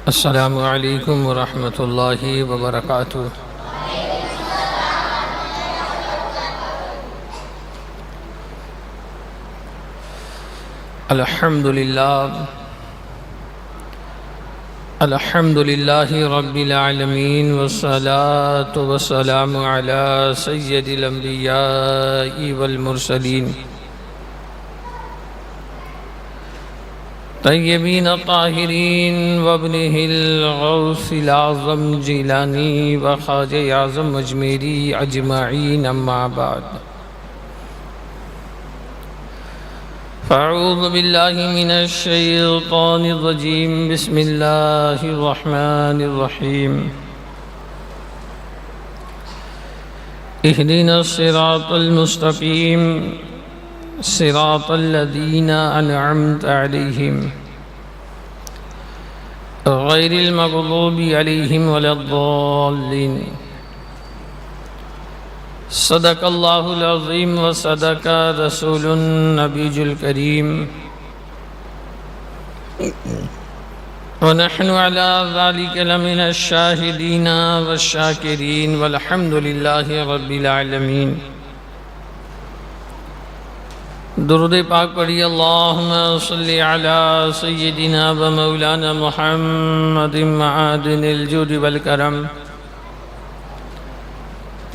السلام علیکم ورحمۃ اللہ وبرکاتہ۔ الحمد للہ رب العالمین والصلاة والسلام علی سید الانبیاء والمرسلین طیبین الطاہرین وابنہ الغوث العظم جیلانی وخواجہ اعظم اجمیری اجمعین، اما بعد فاعوذ باللہ من الشیطان الرجیم، بسم اللہ الرحمن الرحیم۔ اہدنا الصراط المستقیم صراط الذین انعمت علیہم غیر المغضوب علیہم ولا الضالین۔ صدق اللہ العظیم وصدق رسول النبی الکریم، ونحن علی ذلک لمن الشاہدین والشاکرین والحمد للہ رب العالمین۔ درود پاک پڑھی، اللہم صلی علی سیدنا و مولانا محمد معادن الجود والکرم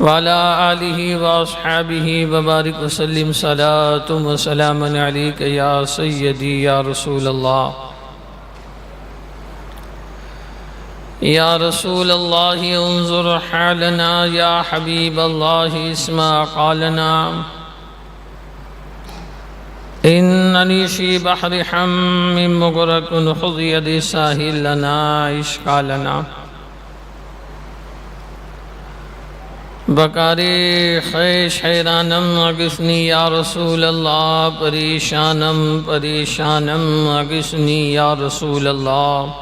وعلى آلہ واصحابہ وبارک وسلم، صلاۃ و سلام علیک یا سیدی یا رسول اللہ۔ یا رسول اللہ انظر حالنا، یا حبیب اللہ اسمع قالنا، اننی فی بحر حم مغرق خذ یدی ساحل لنا اشکالنا۔ بکار خیش حیرانم اغثنی یا رسول اللہ، پریشانم پریشانم اغثنی یا رسول اللہ۔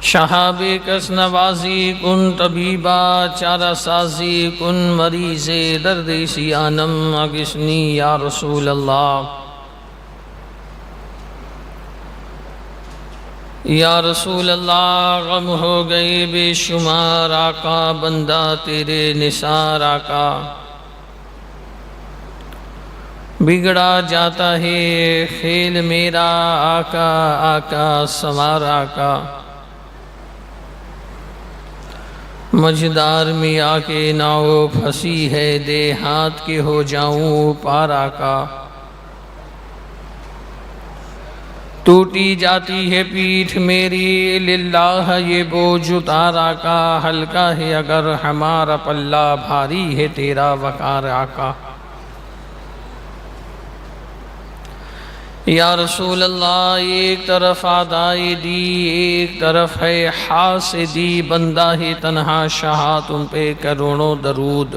شہاب کس نوازی کن طبیبا، چارہ سازی کن مریض درد سیانم اغثنی یا رسول اللہ۔ یا رسول اللہ غم ہو گئے بے شمار آقا، بندہ تیرے نثار آقا۔ بگڑا جاتا ہے خیل میرا آقا، آقا سوار آقا۔ مجدار میں آ کے ناؤ پھنسی ہے، دے ہاتھ کے ہو جاؤں پار آقا۔ ٹوٹی جاتی ہے پیٹھ میری للہ، یہ بوجھ اتار آقا۔ ہلکا ہے اگر ہمارا پلہ، بھاری ہے تیرا وقار آقا۔ یا رسول اللہ ایک طرف آدائے دی، ایک طرف ہے حاسدی، بندہ ہے تنہا شاہ تم پہ کروڑوں درود۔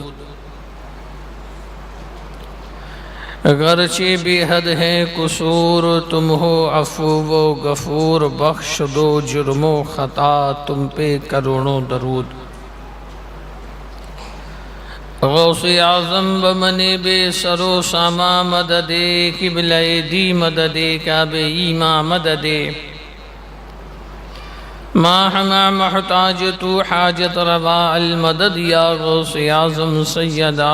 اگرچہ بے حد ہے قصور، تم ہو عفو و غفور، بخش دو جرم و خطا، تم پہ کروڑوں درود۔ غوث اعظم بمن بے سر و ساما مدد، قبلہ دی مدد، کعبہ ایماں مدد۔ ما ہما محتاج تو حاجت روا المدد، یا غوث اعظم سیدہ۔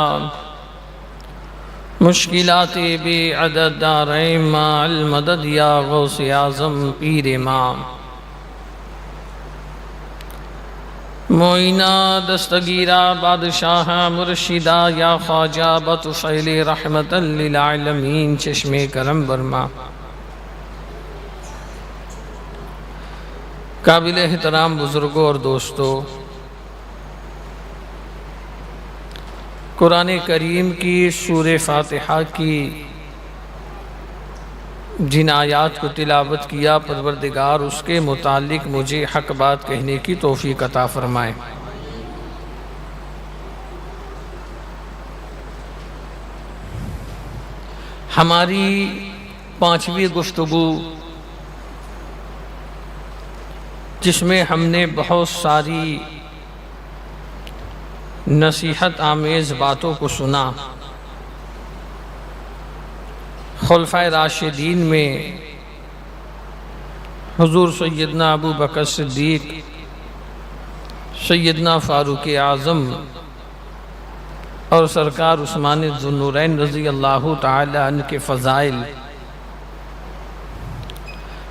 مشکلات بے عدد داریں مع المدد، یا غوث اعظم پیر ماں۔ معینہ دستگیرہ بادشاہ مرشدہ، یا خواجہ بطفیل رحمت للعالمین چشم کرم برما۔ قابل احترام بزرگوں اور دوستو، قرآن کریم کی سورہ فاتحہ کی جن آیات کو تلاوت کیا، پروردگار اس کے متعلق مجھے حق بات کہنے کی توفیق عطا فرمائے۔ ہماری 5ویں گفتگو، جس میں ہم نے بہت ساری نصیحت آمیز باتوں کو سنا، خلفائے راشدین میں حضور سیدنا ابو بکر صدیق، سیدنا فاروق اعظم اور سرکار عثمان ذو النورین رضی اللہ تعالی عنہ کے فضائل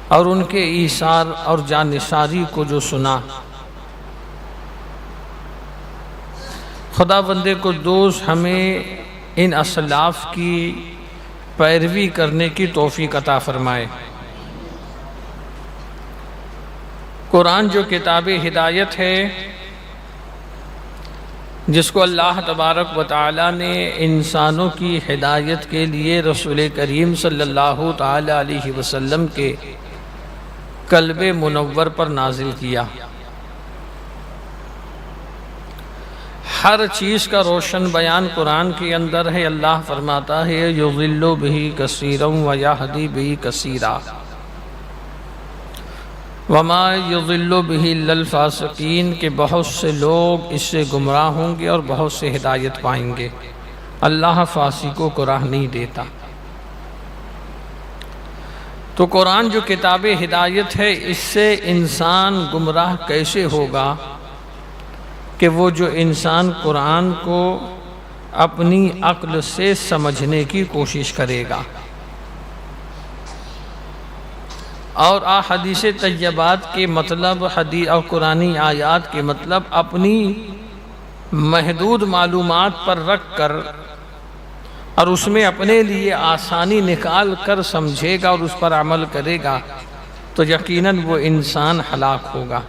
اور ان کے ایثار اور جانثاری کو جو سنا، خدا بندے کو دوست ہمیں ان اسلاف کی پیروی کرنے کی توفیق عطا فرمائے۔ قرآن جو کتاب ہدایت ہے، جس کو اللہ تبارک و تعالی نے انسانوں کی ہدایت کے لیے رسول کریم صلی اللہ تعالی علیہ وسلم کے قلب منور پر نازل کیا، ہر چیز کا روشن بیان قرآن کے اندر ہے۔ اللہ فرماتا ہے یضل بہ کثیرا ویہدی بہ کثیرا وما یضل بہ الا الفاسقین، کہ بہت سے لوگ اس سے گمراہ ہوں گے اور بہت سے ہدایت پائیں گے، اللہ فاسقوں کو راہ نہیں دیتا۔ تو قرآن جو کتاب ہدایت ہے، اس سے انسان گمراہ کیسے ہوگا کہ وہ جو انسان قرآن کو اپنی عقل سے سمجھنے کی کوشش کرے گا اور احادیث طیبات کے مطلب، حدیث اور قرآنی آیات کے مطلب اپنی محدود معلومات پر رکھ کر اور اس میں اپنے لیے آسانی نکال کر سمجھے گا اور اس پر عمل کرے گا تو یقیناً وہ انسان ہلاک ہوگا۔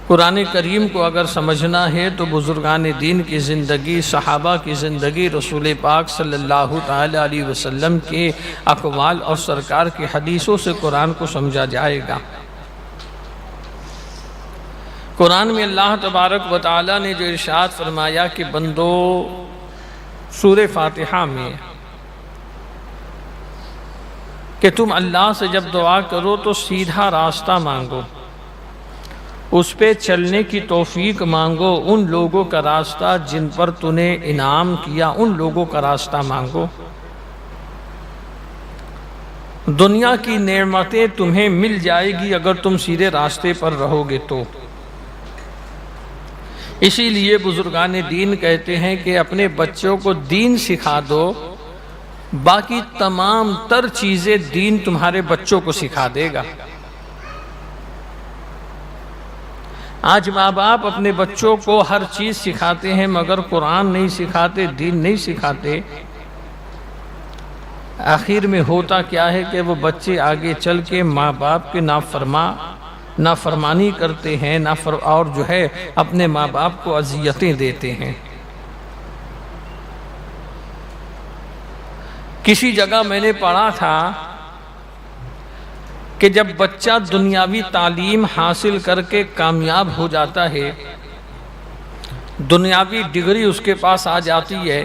قرآن کریم کو اگر سمجھنا ہے تو بزرگان دین کی زندگی، صحابہ کی زندگی، رسول پاک صلی اللہ تعالی علیہ وسلم کے اقوال اور سرکار کی حدیثوں سے قرآن کو سمجھا جائے گا۔ قرآن میں اللہ تبارک و تعالی نے جو ارشاد فرمایا کہ بندو، سورہ فاتحہ میں کہ تم اللہ سے جب دعا کرو تو سیدھا راستہ مانگو، اس پہ چلنے کی توفیق مانگو، ان لوگوں کا راستہ جن پر تو نے انعام کیا، ان لوگوں کا راستہ مانگو۔ دنیا کی نعمتیں تمہیں مل جائے گی اگر تم سیدھے راستے پر رہو گے تو۔ اسی لیے بزرگان دین کہتے ہیں کہ اپنے بچوں کو دین سکھا دو، باقی تمام تر چیزیں دین تمہارے بچوں کو سکھا دے گا۔ آج ماں باپ اپنے بچوں کو ہر چیز سکھاتے ہیں مگر قرآن نہیں سکھاتے، دین نہیں سکھاتے۔ آخر میں ہوتا کیا ہے کہ وہ بچے آگے چل کے ماں باپ کے نافرمانی کرتے ہیں اور جو ہے اپنے ماں باپ کو اذیتیں دیتے ہیں۔ کسی جگہ میں نے پڑھا تھا کہ جب بچہ دنیاوی تعلیم حاصل کر کے کامیاب ہو جاتا ہے، دنیاوی ڈگری اس کے پاس آ جاتی ہے،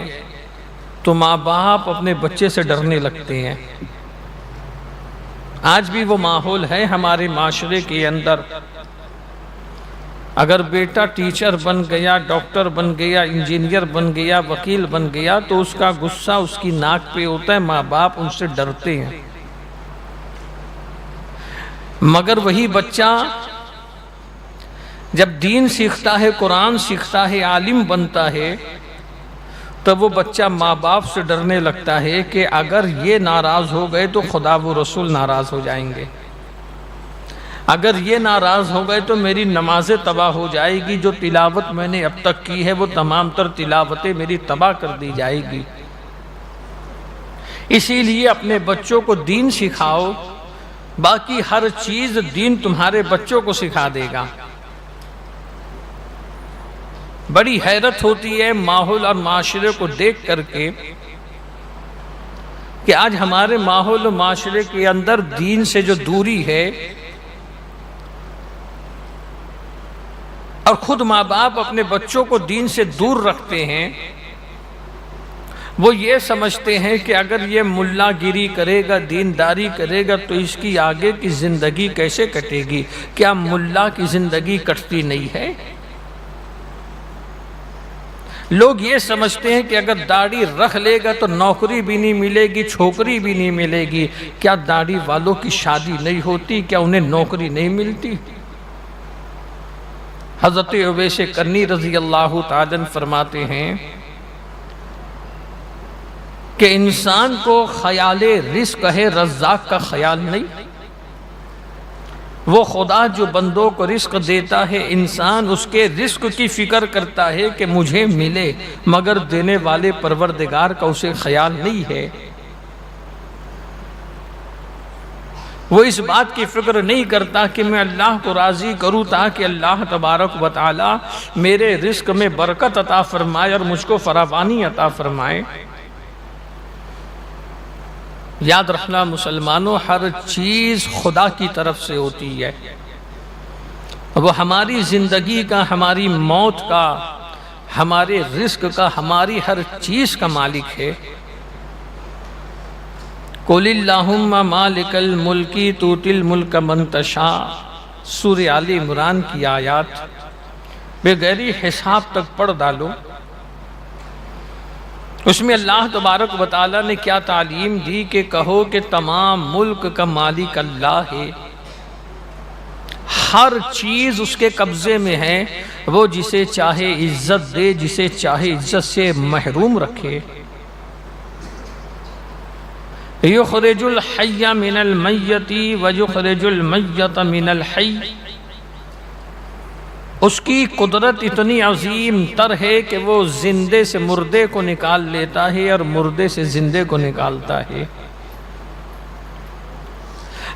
تو ماں باپ اپنے بچے سے ڈرنے لگتے ہیں۔ آج بھی وہ ماحول ہے ہمارے معاشرے کے اندر۔ اگر بیٹا ٹیچر بن گیا، ڈاکٹر بن گیا، انجینئر بن گیا، وکیل بن گیا تو اس کا غصہ اس کی ناک پہ ہوتا ہے، ماں باپ ان سے ڈرتے ہیں۔ مگر وہی بچہ جب دین سیکھتا ہے، قرآن سیکھتا ہے، عالم بنتا ہے، تب وہ بچہ ماں باپ سے ڈرنے لگتا ہے کہ اگر یہ ناراض ہو گئے تو خدا و رسول ناراض ہو جائیں گے، اگر یہ ناراض ہو گئے تو میری نمازیں تباہ ہو جائے گی، جو تلاوت میں نے اب تک کی ہے وہ تمام تر تلاوتیں میری تباہ کر دی جائے گی۔ اسی لیے اپنے بچوں کو دین سکھاؤ، باقی ہر چیز دین تمہارے بچوں کو سکھا دے گا۔ بڑی حیرت ہوتی ہے ماحول اور معاشرے کو دیکھ کر کے کہ آج ہمارے ماحول و معاشرے کے اندر دین سے جو دوری ہے، اور خود ماں باپ اپنے بچوں کو دین سے دور رکھتے ہیں۔ وہ یہ سمجھتے ہیں کہ اگر یہ ملا گیری کرے گا، دینداری کرے گا تو اس کی آگے کی زندگی کیسے کٹے گی؟ کیا ملا کی زندگی کٹتی نہیں ہے؟ لوگ یہ سمجھتے ہیں کہ اگر داڑھی رکھ لے گا تو نوکری بھی نہیں ملے گی، چھوکری بھی نہیں ملے گی۔ کیا داڑھی والوں کی شادی نہیں ہوتی؟ کیا انہیں نوکری نہیں ملتی؟ حضرت اویس قرنی رضی اللہ تعالیٰ عنہ فرماتے ہیں کہ انسان کو خیال رزق ہے، رزاق کا خیال نہیں۔ وہ خدا جو بندوں کو رزق دیتا ہے، انسان اس کے رزق کی فکر کرتا ہے کہ مجھے ملے، مگر دینے والے پروردگار کا اسے خیال نہیں ہے۔ وہ اس بات کی فکر نہیں کرتا کہ میں اللہ کو راضی کروں تاکہ اللہ تبارک و تعالی میرے رزق میں برکت عطا فرمائے اور مجھ کو فراوانی عطا فرمائے۔ یاد رکھنا مسلمانوں، ہر چیز خدا کی طرف سے ہوتی ہے۔ وہ ہماری زندگی کا، ہماری موت کا، ہمارے رزق کا، ہماری ہر چیز کا مالک ہے۔ قُلِ اللَّهُمَّ مَالِكَ الْمُلْكِ تُؤْتِي الْمُلْكَ مَن تَشَاءُ، سورہ آل عمران کی آیات بغیر حساب تک پڑھ ڈالو۔ اس میں اللہ تبارک و تعالیٰ نے کیا تعلیم دی کہ کہو کہ تمام ملک کا مالک اللہ ہے، ہر چیز اس کے قبضے میں ہے، وہ جسے چاہے عزت دے، جسے چاہے عزت سے محروم رکھے۔ یخرج الحی من المیت ویخرج المیت من الحی، اس کی قدرت اتنی عظیم تر ہے کہ وہ زندے سے مردے کو نکال لیتا ہے اور مردے سے زندے کو نکالتا ہے۔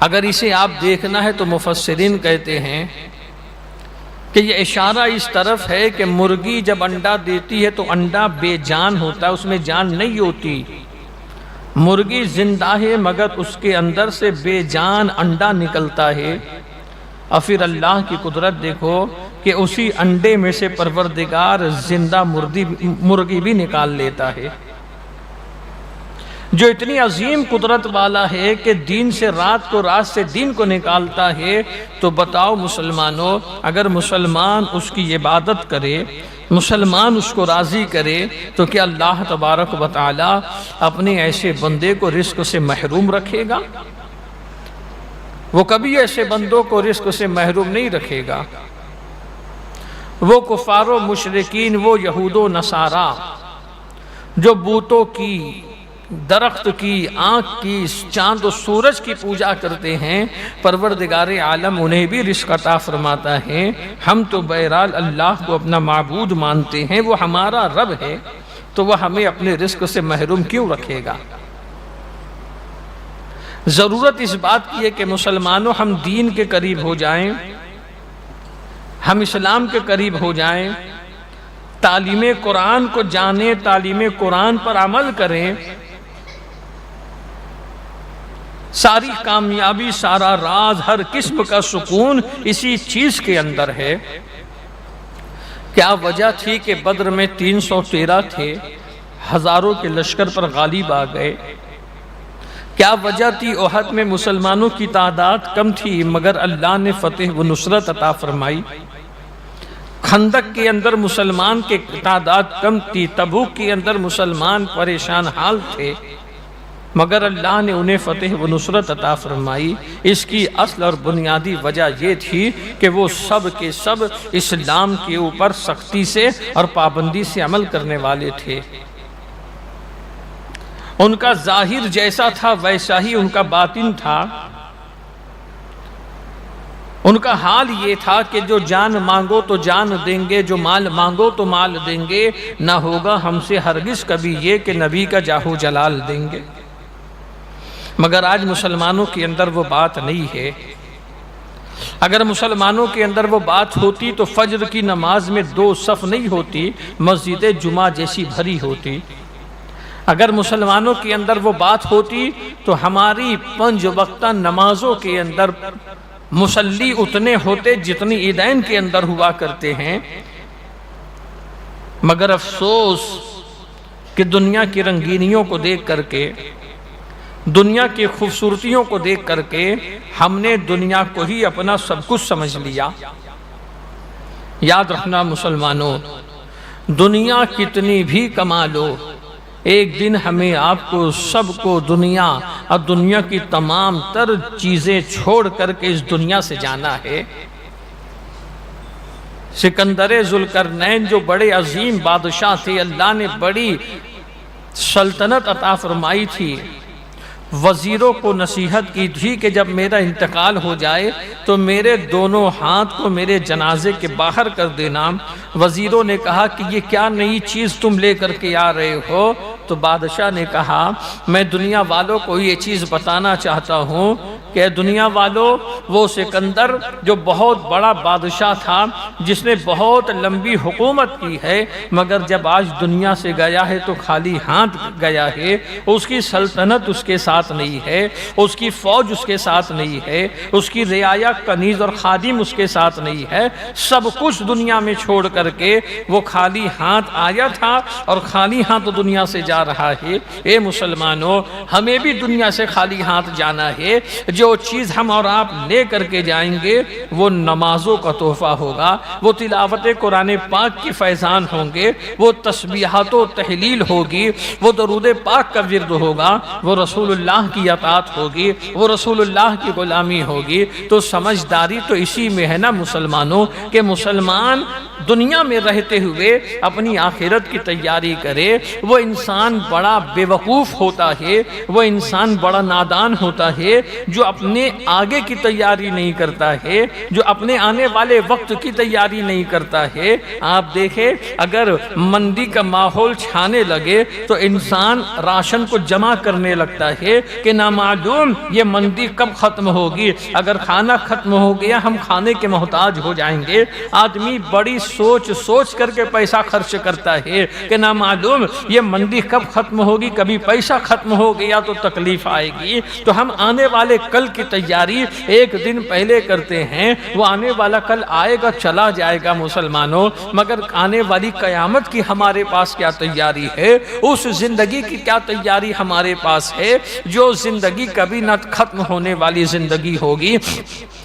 اگر اسے آپ دیکھنا ہے تو مفسرین کہتے ہیں کہ یہ اشارہ اس طرف ہے کہ مرغی جب انڈا دیتی ہے تو انڈا بے جان ہوتا ہے، اس میں جان نہیں ہوتی۔ مرغی زندہ ہے مگر اس کے اندر سے بے جان انڈا نکلتا ہے، اور پھر اللہ کی قدرت دیکھو کہ اسی انڈے میں سے پروردگار زندہ مرغی بھی نکال لیتا ہے، جو اتنی عظیم قدرت والا ہے کہ دین سے رات کو، رات سے دین کو نکالتا ہے۔ تو بتاؤ مسلمانوں، اگر مسلمان اس کی عبادت کرے، مسلمان اس کو راضی کرے، تو کیا اللہ تبارک و تعالی اپنے ایسے بندے کو رزق سے محروم رکھے گا؟ وہ کبھی ایسے بندوں کو رزق سے محروم نہیں رکھے گا۔ وہ کفار و مشرکین، وہ یہود و نصارہ جو بتوں کی، درخت کی، آنکھ کی، چاند و سورج کی پوجا کرتے ہیں، پروردگار عالم انہیں بھی رزق عطا فرماتا ہے۔ ہم تو بہرحال اللہ کو اپنا معبود مانتے ہیں، وہ ہمارا رب ہے، تو وہ ہمیں اپنے رزق سے محروم کیوں رکھے گا؟ ضرورت اس بات کی ہے کہ مسلمانوں ہم دین کے قریب ہو جائیں، ہم اسلام کے قریب ہو جائیں، تعلیم قرآن کو جانیں، تعلیم قرآن پر عمل کریں۔ ساری کامیابی، سارا راز، ہر قسم کا سکون اسی چیز کے اندر ہے۔ کیا وجہ تھی کہ بدر میں 313 تھے، ہزاروں کے لشکر پر غالب آ گئے؟ کیا وجہ تھی احد میں مسلمانوں کی تعداد کم تھی مگر اللہ نے فتح و نصرت عطا فرمائی؟ خندق کے اندر مسلمان کے تعداد کم تھی، تبوک کے اندر مسلمان پریشان حال تھے، مگر اللہ نے انہیں فتح و نصرت عطا فرمائی۔ اس کی اصل اور بنیادی وجہ یہ تھی کہ وہ سب کے سب اسلام کے اوپر سختی سے اور پابندی سے عمل کرنے والے تھے۔ ان کا ظاہر جیسا تھا ویسا ہی ان کا باطن تھا۔ ان کا حال یہ تھا کہ جو جان مانگو تو جان دیں گے، جو مال مانگو تو مال دیں گے، نہ ہوگا ہم سے ہرگز کبھی یہ کہ نبی کا جاہ و جلال دیں گے۔ مگر آج مسلمانوں کے اندر وہ بات نہیں ہے۔ اگر مسلمانوں کے اندر وہ بات ہوتی تو فجر کی نماز میں 2 صف نہیں ہوتی، مسجد جمعہ جیسی بھری ہوتی۔ اگر مسلمانوں کے اندر وہ بات ہوتی تو ہماری 5 وقتہ نمازوں کے اندر مصلی اتنے ہوتے جتنی عیدین کے اندر ہوا کرتے ہیں۔ مگر افسوس کہ دنیا کی رنگینیوں کو دیکھ کر کے، دنیا کی خوبصورتیوں کو دیکھ کر کے ہم نے دنیا کو ہی اپنا سب کچھ سمجھ لیا۔ یاد رکھنا مسلمانوں، دنیا کتنی بھی کما لو، ایک دن ہمیں آپ کو سب کو دنیا اور دنیا کی تمام تر چیزیں چھوڑ کر کے اس دنیا سے جانا ہے۔ سکندر ذوالقرنین جو بڑے عظیم بادشاہ تھے، اللہ نے بڑی سلطنت عطا فرمائی تھی، وزیروں کو نصیحت کی تھی کہ جب میرا انتقال ہو جائے تو میرے دونوں ہاتھ کو میرے جنازے کے باہر کر دینا۔ وزیروں نے کہا کہ یہ کیا نئی چیز تم لے کر کے آ رہے ہو؟ تو بادشاہ نے کہا میں دنیا والوں کو یہ چیز بتانا چاہتا ہوں کہ دنیا والوں، وہ سکندر جو بہت بڑا بادشاہ تھا، جس نے بہت لمبی حکومت کی ہے، مگر جب آج دنیا سے گیا ہے تو خالی ہاتھ گیا ہے۔ اس کی سلطنت اس کے ساتھ نہیں ہے، اس کی فوج اس کے ساتھ نہیں ہے، اس کی رعایا کنیز اور خادم اس کے ساتھ نہیں ہے، سب کچھ دنیا میں چھوڑ کر کے وہ خالی ہاتھ آیا تھا اور خالی ہاتھ دنیا سے جا رہا ہے۔ اے مسلمانوں، ہمیں بھی دنیا سے خالی ہاتھ جانا ہے۔ جو چیز ہم اور آپ لے کر کے جائیں گے وہ نمازوں کا تحفہ ہوگا، وہ تلاوت قرآن پاک کی فیضان ہوں گے، وہ تسبیحات و تحلیل ہوگی، وہ درود پاک کا ورد ہوگا، وہ رسول اللہ کی اطاعت ہوگی، وہ رسول اللہ کی غلامی ہوگی۔ تو سمجھداری تو اسی میں ہے نا مسلمانوں، کہ مسلمان دنیا میں رہتے ہوئے اپنی آخرت کی تیاری کرے۔ وہ انسان بڑا بے وقوف ہوتا ہے، وہ انسان بڑا نادان ہوتا ہے جو اپنے آگے کی تیاری نہیں کرتا ہے، جو اپنے آنے والے وقت کی تیاری نہیں کرتا ہے۔ آپ دیکھیں اگر مندی کا ماحول چھانے لگے تو انسان راشن کو جمع کرنے لگتا ہے کہ نامعلوم یہ مندی کب ختم ہوگی، اگر کھانا ختم ہو گیا ہم کھانے کے محتاج ہو جائیں گے۔ آدمی بڑی سوچ کر کے پیسہ خرچ کرتا ہے کہ نامعلوم یہ مندی کب ختم ہوگی، کبھی پیسہ ختم ہو گیا تو تکلیف آئے گی۔ تو ہم آنے والے کل کی تیاری ایک دن پہلے کرتے ہیں، وہ آنے والا کل آئے گا چلا جائے گا مسلمانوں، مگر آنے والی قیامت کی ہمارے پاس کیا تیاری ہے؟ اس زندگی کی کیا تیاری ہمارے پاس ہے جو زندگی کبھی نہ ختم ہونے والی زندگی ہوگی؟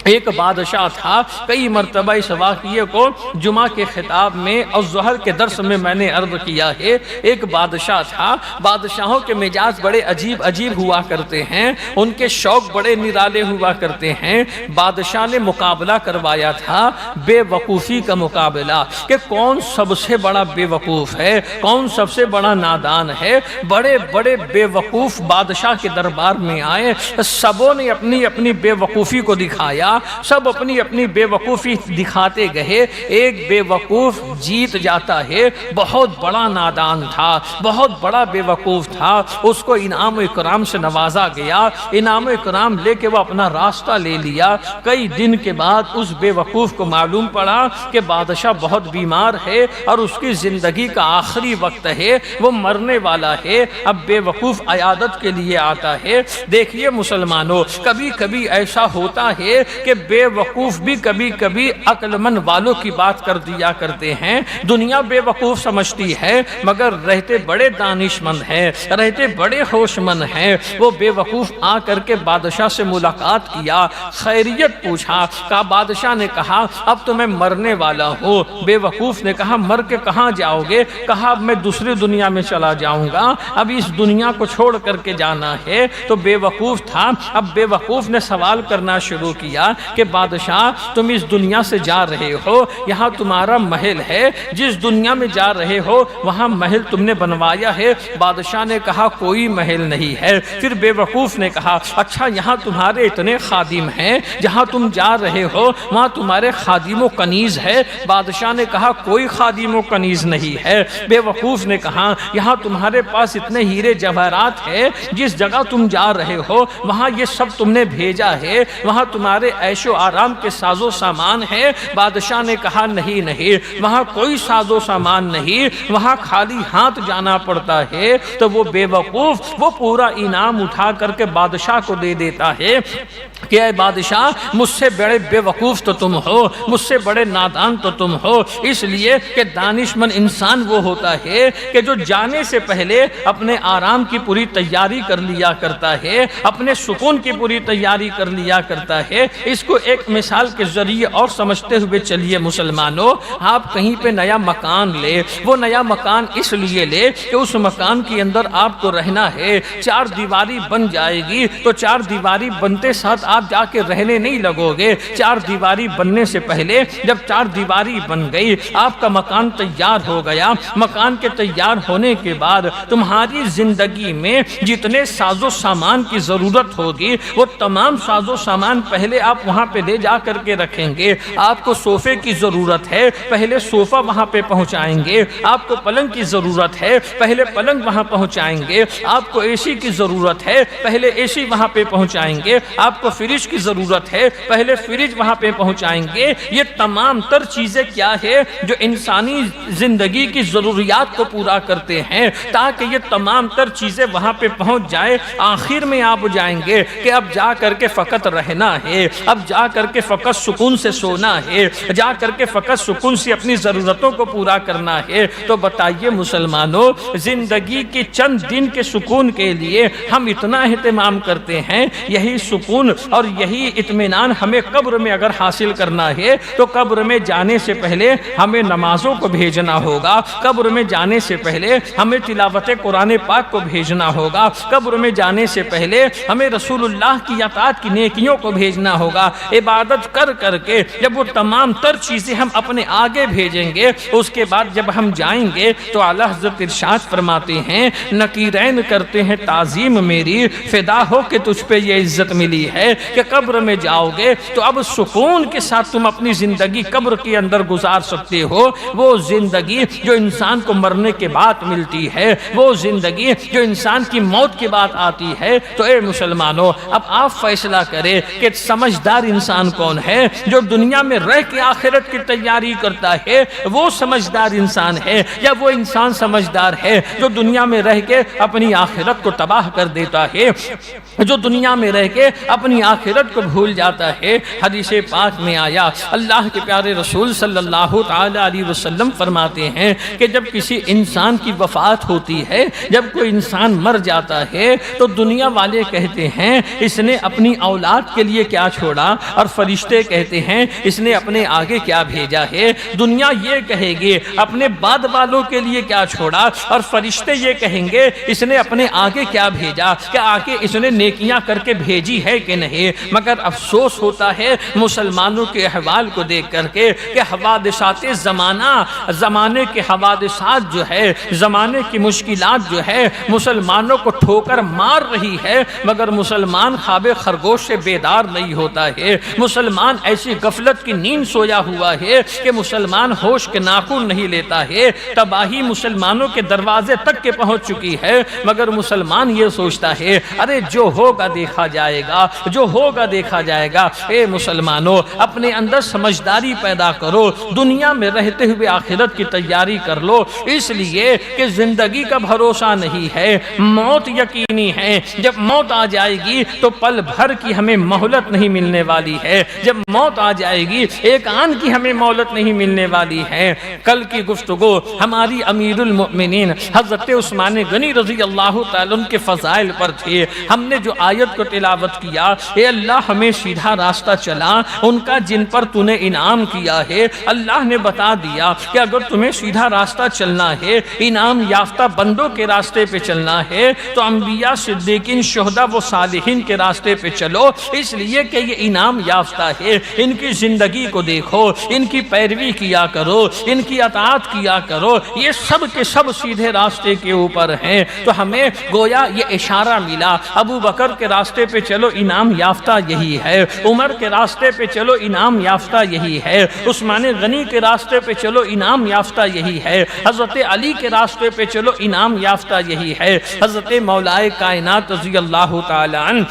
ایک بادشاہ تھا، کئی مرتبہ اس واقعے کو جمعہ کے خطاب میں اور ظہر کے درس میں میں نے عرض کیا ہے۔ ایک بادشاہ تھا، بادشاہوں کے مزاج بڑے عجیب ہوا کرتے ہیں، ان کے شوق بڑے نرالے ہوا کرتے ہیں۔ بادشاہ نے مقابلہ کروایا تھا، بے وقوفی کا مقابلہ، کہ کون سب سے بڑا بے وقوف ہے، کون سب سے بڑا نادان ہے۔ بڑے بڑے بے وقوف بادشاہ کے دربار میں آئے، سبوں نے اپنی اپنی بے وقوفی کو دکھایا، سب اپنی اپنی بے وقوفی دکھاتے گئے۔ ایک بے وقوف جیت جاتا ہے، بہت بڑا نادان تھا، بہت بڑا بے وقوف تھا، اس کو انعام و اکرام سے نوازا گیا۔ انعام و اکرام لے کے وہ اپنا راستہ لے لیا۔ کئی دن کے بعد اس بے وقوف کو معلوم پڑا کہ بادشاہ بہت بیمار ہے اور اس کی زندگی کا آخری وقت ہے، وہ مرنے والا ہے۔ اب بے وقوف عیادت کے لیے آتا ہے۔ دیکھیے مسلمانوں، کبھی کبھی ایسا ہوتا ہے کہ بے وقوف بھی کبھی کبھی عقل مند والوں کی بات کر دیا کرتے ہیں۔ دنیا بے وقوف سمجھتی ہے مگر رہتے بڑے دانش مند ہیں، رہتے بڑے ہوش مند ہیں۔ وہ بے وقوف آ کر کے بادشاہ سے ملاقات کیا، خیریت پوچھا۔ بادشاہ نے کہا اب تو میں مرنے والا ہوں۔ بے وقوف نے کہا مر کے کہاں جاؤ گے؟ کہا اب میں دوسری دنیا میں چلا جاؤں گا، اب اس دنیا کو چھوڑ کر کے جانا ہے۔ تو بے وقوف تھا، اب بے وقوف نے سوال کرنا شروع کیا کہ بادشاہ تم اس دنیا سے جا رہے ہو، یہاں تمہارا محل ہے، جس دنیا میں جا رہے ہو وہاں محل تم نے بنوایا ہے؟ بادشاہ نے کہا کوئی محل نہیں ہے۔ پھر بے وقوف نے کہا اچھا یہاں تمہارے اتنے خادم ہیں، جہاں تم جا رہے ہو وہاں تمہارے خادم و کنیز ہے؟ بادشاہ نے کہا کوئی خادم و کنیز نہیں ہے۔ بے وقوف نے کہا یہاں تمہارے پاس اتنے ہیرے جواہرات ہیں، جس جگہ تم جا رہے ہو وہاں یہ سب تم نے بھیجا ہے، وہاں تمہارے عیش و آرام کے ساز و سامان ہے؟ بادشاہ نے کہا نہیں وہاں کوئی ساز و سامان نہیں، وہاں خالی ہاتھ جانا پڑتا ہے۔ تو وہ بے وقوف وہ پورا انعام اٹھا کر کے بادشاہ کو دے دیتا ہے کہ اے بادشاہ مجھ سے بڑے بے وقوف تو تم ہو، مجھ سے بڑے نادان تو تم ہو، اس لیے کہ دانشمند انسان وہ ہوتا ہے کہ جو جانے سے پہلے اپنے آرام کی پوری تیاری کر لیا کرتا ہے، اپنے سکون کی پوری تیاری کر لیا کرتا ہے۔ اس کو ایک مثال کے ذریعے اور سمجھتے ہوئے چلیے مسلمانوں، آپ کہیں پہ نیا مکان لے، وہ نیا مکان اس لیے لے کہ اس مکان کے اندر آپ کو رہنا ہے، چار دیواری بن جائے گی تو چار دیواری بنتے ساتھ آپ جا کے رہنے نہیں لگو گے، چار دیواری بننے سے پہلے جب چار دیواری بن گئی، آپ کا مکان تیار ہو گیا، مکان کے تیار ہونے کے بعد تمہاری زندگی میں جتنے ساز و سامان کی ضرورت ہوگی وہ تمام ساز و سامان پہلے آپ وہاں پہ لے جا کر کے رکھیں گے۔ آپ کو صوفے کی ضرورت ہے، پہلے صوفہ وہاں پہ پہنچائیں گے، آپ کو پلنگ کی ضرورت ہے، پہلے پلنگ وہاں پہنچائیں گے، آپ کو اے سی کی ضرورت ہے، پہلے اے سی وہاں پہ پہنچائیں گے، آپ کو فریج کی ضرورت ہے، پہلے فریج وہاں پہ پہنچائیں گے۔ یہ تمام تر چیزیں کیا ہے جو انسانی زندگی کی ضروریات کو پورا کرتے ہیں، تاکہ یہ تمام تر چیزیں وہاں پہ پہنچ جائے۔ آخر میں آپ جائیں گے کہ اب جا کر کے فقط رہنا ہے، اب جا کر کے فقط سکون سے سونا ہے، جا کر کے فقط سکون سے اپنی ضرورتوں کو پورا کرنا ہے۔ تو بتائیے مسلمانوں، زندگی کے چند دن کے سکون کے لیے ہم اتنا اہتمام کرتے ہیں، یہی سکون اور یہی اطمینان ہمیں قبر میں اگر حاصل کرنا ہے تو قبر میں جانے سے پہلے ہمیں نمازوں کو بھیجنا ہوگا، قبر میں جانے سے پہلے ہمیں تلاوت قرآن پاک کو بھیجنا ہوگا، قبر میں جانے سے پہلے ہمیں رسول اللہ کی اطاعت کی نیکیوں کو بھیجنا ہوگا۔ عبادت کر کر کے جب وہ تمام تر چیزیں ہم اپنے آگے بھیجیں گے، اس کے بعد جب ہم جائیں گے تو اعلیٰ حضرت ارشاد فرماتے ہیں، نکیرین کرتے ہیں تعظیم میری، فدا ہو کہ تجھ پہ یہ عزت ملی ہے کہ قبر میں جاؤ گے تو اب سکون کے ساتھ تم اپنی زندگی قبر کے اندر گزار سکتے ہو۔ وہ زندگی جو انسان کو مرنے کے بعد ملتی ہے، وہ زندگی جو انسان کی موت کے بعد آتی ہے۔ تو اے مسلمانوں، اب آپ فیصلہ کریں کہ سمجھدار انسان کون ہے؟ جو دنیا میں رہ کے آخرت کی تیاری کرتا ہے وہ سمجھدار انسان ہے، یا وہ انسان سمجھدار ہے جو دنیا میں رہ کے اپنی آخرت کو تباہ کر دیتا ہے، جو دنیا میں رہ کے اپنی آخرت کو بھول جاتا ہے؟ حدیث پاک میں آیا، اللہ کے پیارے رسول صلی اللہ تعالی علیہ وسلم فرماتے ہیں کہ جب کسی انسان کی وفات ہوتی ہے، جب کوئی انسان مر جاتا ہے تو دنیا والے کہتے ہیں اس نے اپنی اولاد کے لیے کیا چھوڑا، اور فرشتے کہتے ہیں اس نے اپنے آگے کیا بھیجا ہے۔ دنیا یہ کہے گی اپنے بعد والوں کے لیے کیا چھوڑا، اور فرشتے یہ کہیں گے اس نے اپنے آگے کیا بھیجا، کہ آگے اس نے نیکیاں کر کے بھیجی ہے کہ نہیں۔ مگر افسوس ہوتا ہے مسلمانوں کے احوال کو دیکھ کر کے کہ حوادثات زمانے کے حوادثات جو ہے، زمانے کی مشکلات جو ہے مسلمانوں کو ٹھوکر مار رہی ہے، مگر مسلمان خواب خرگوش سے بیدار نہیں ہوتا ہے۔ مسلمان ایسی غفلت کی نیند سویا ہوا ہے کہ مسلمان ہوش کے ناخن نہیں لیتا ہے۔ تباہی مسلمانوں کے دروازے تک کے پہنچ چکی ہے، مگر مسلمان یہ سوچتا ہے ارے جو ہوگا دیکھا جائے گا، جو ہوگا دیکھا جائے گا۔ اے مسلمانوں، اپنے اندر سمجھداری پیدا کرو، دنیا میں رہتے ہوئے آخرت کی تیاری کر لو، اس لیے کہ زندگی کا بھروسہ نہیں ہے، موت یقینی ہے۔ جب موت آ جائے گی تو پل بھر کی ہمیں مہلت نہیں ملنے والی ہے، جب موت آ جائے گی ایک آن کی ہمیں مہلت نہیں ملنے والی ہے۔ کل کی گفتگو ہماری امیر المؤمنین حضرت عثمان غنی رضی اللہ تعالیٰ عنہ کے فضائل پر تھے۔ ہم نے جو آیت کو تلاوت کیا، اے اللہ ہمیں سیدھا راستہ چلا ان کا جن پر تو نے انعام کیا ہے، اللہ نے بتا دیا کہ اگر تمہیں سیدھا راستہ چلنا ہے، انعام یافتہ بندوں کے راستے پہ چلنا ہے، تو انبیاء، صدیقین، شہداء و صالحین کے راستے پہ چلو، اس لیے کہ یہ انعام یافتہ ہے۔ ان کی زندگی کو دیکھو، ان کی پیروی کیا کرو، ان کی اطاعت کیا کرو، یہ سب کے سب سیدھے راستے کے اوپر ہیں۔ تو ہمیں گویا یہ اشارہ ملا، ابو بکر کے راستے پہ چلو، انعام یافتہ یہی ہے، عمر کے راستے پہ چلو، انعام یافتہ یہی ہے، عثمان غنی کے راستے پہ چلو، انعام یافتہ یہی ہے، حضرت علی کے راستے پہ چلو، انعام یافتہ یہی ہے، حضرت مولا کائنات رضی اللہ تعالی عنہ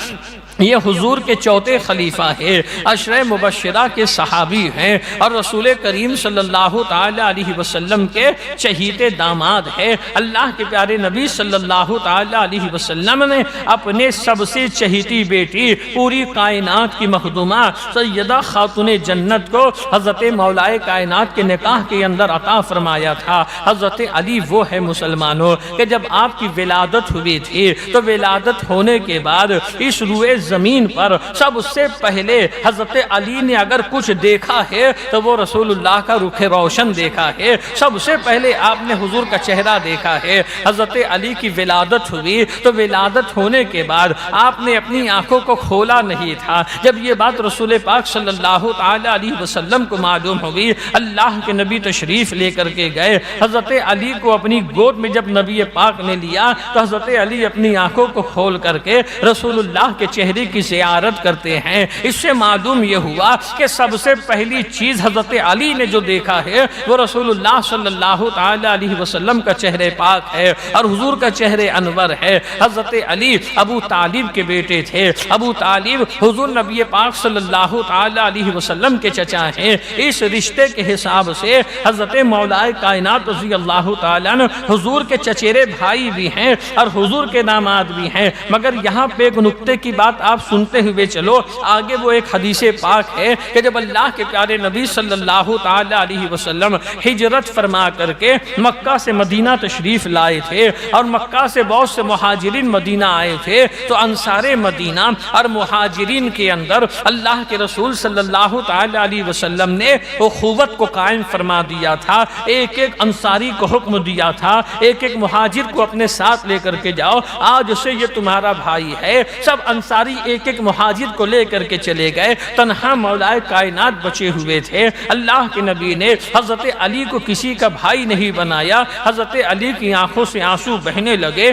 یہ حضور کے چوتھے خلیفہ ہیں، عشرہ مبشرہ کے صحابی ہیں، اور رسول کریم صلی اللہ تعالی علیہ وسلم کے چہیتے داماد ہیں۔ اللہ کے پیارے نبی صلی اللہ تعالی علیہ وسلم نے اپنے سب سے چہیتی بیٹی، پوری کائنات کی مخدومہ سیدہ خاتون جنت کو حضرت مولا کائنات کے نکاح کے اندر عطا فرمایا تھا۔ حضرت علی وہ ہے مسلمانوں کہ جب آپ کی ولادت ہوئی تھی تو ولادت ہونے کے بعد اس روئے زمین پر سب سے پہلے حضرت علی نے اگر کچھ دیکھا ہے تو وہ رسول اللہ کا رخ روشن دیکھا ہے، سب سے پہلے آپ نے حضور کا چہرہ دیکھا ہے۔ حضرت علی کی ولادت ہوئی تو ولادت ہونے کے بعد آپ نے اپنی آنکھوں کو کھولا نہیں تھا۔ جب یہ بات رسول پاک صلی اللہ تعالی علیہ وسلم کو معلوم ہوئی، اللہ کے نبی تشریف لے کر کے گئے۔ حضرت علی کو اپنی گود میں جب نبی پاک نے لیا تو حضرت علی اپنی آنکھوں کو کھول کر کے رسول اللہ کے چہرے کی زیارت کرتے ہیں۔ اس سے معلوم یہ ہوا کہ سب سے پہلی چیز حضرت علی نے جو دیکھا ہے وہ رسول اللہ صلی اللہ تعالی علیہ وسلم کا چہرے پاک ہے اور حضور کا چہرے انور ہے۔ حضرت علی ابو طالب کے بیٹے تھے۔ ابو طالب حضور نبی پاک صلی اللہ تعالی علیہ وسلم کے چچا ہیں۔ اس رشتے کے حساب سے حضرت مولا کائنات رضی اللہ تعالی عنہ حضور کے چچیرے بھائی بھی ہیں اور حضور کے داماد بھی ہیں۔ مگر یہاں پہ ایک نکتے کی بات آپ سنتے ہوئے چلو، آگے وہ ایک حدیث پاک ہے کہ جب اللہ کے پیارے نبی صلی اللہ تعالی علیہ وسلم ہجرت فرما کر کے مکہ سے مدینہ تشریف لائے تھے اور مکہ سے بہت سے مہاجرین مدینہ آئے تھے، تو انصار مدینہ اور مہاجرین کے اندر اللہ کے رسول صلی اللہ تعالی علیہ وسلم نے اخوت کو قائم فرما دیا تھا۔ ایک ایک انصاری کو حکم دیا تھا، ایک ایک مہاجر کو اپنے ساتھ لے کر کے جاؤ، آج سے یہ تمہارا بھائی ہے۔ سب انصاری ایک ایک مہاجر کو لے کر کے چلے گئے، تنہا مولا کائنات بچے ہوئے تھے۔ اللہ کے نبی نے حضرت علی کو کسی کا بھائی نہیں بنایا۔ حضرت علی کی آنکھوں سے آنسو بہنے لگے۔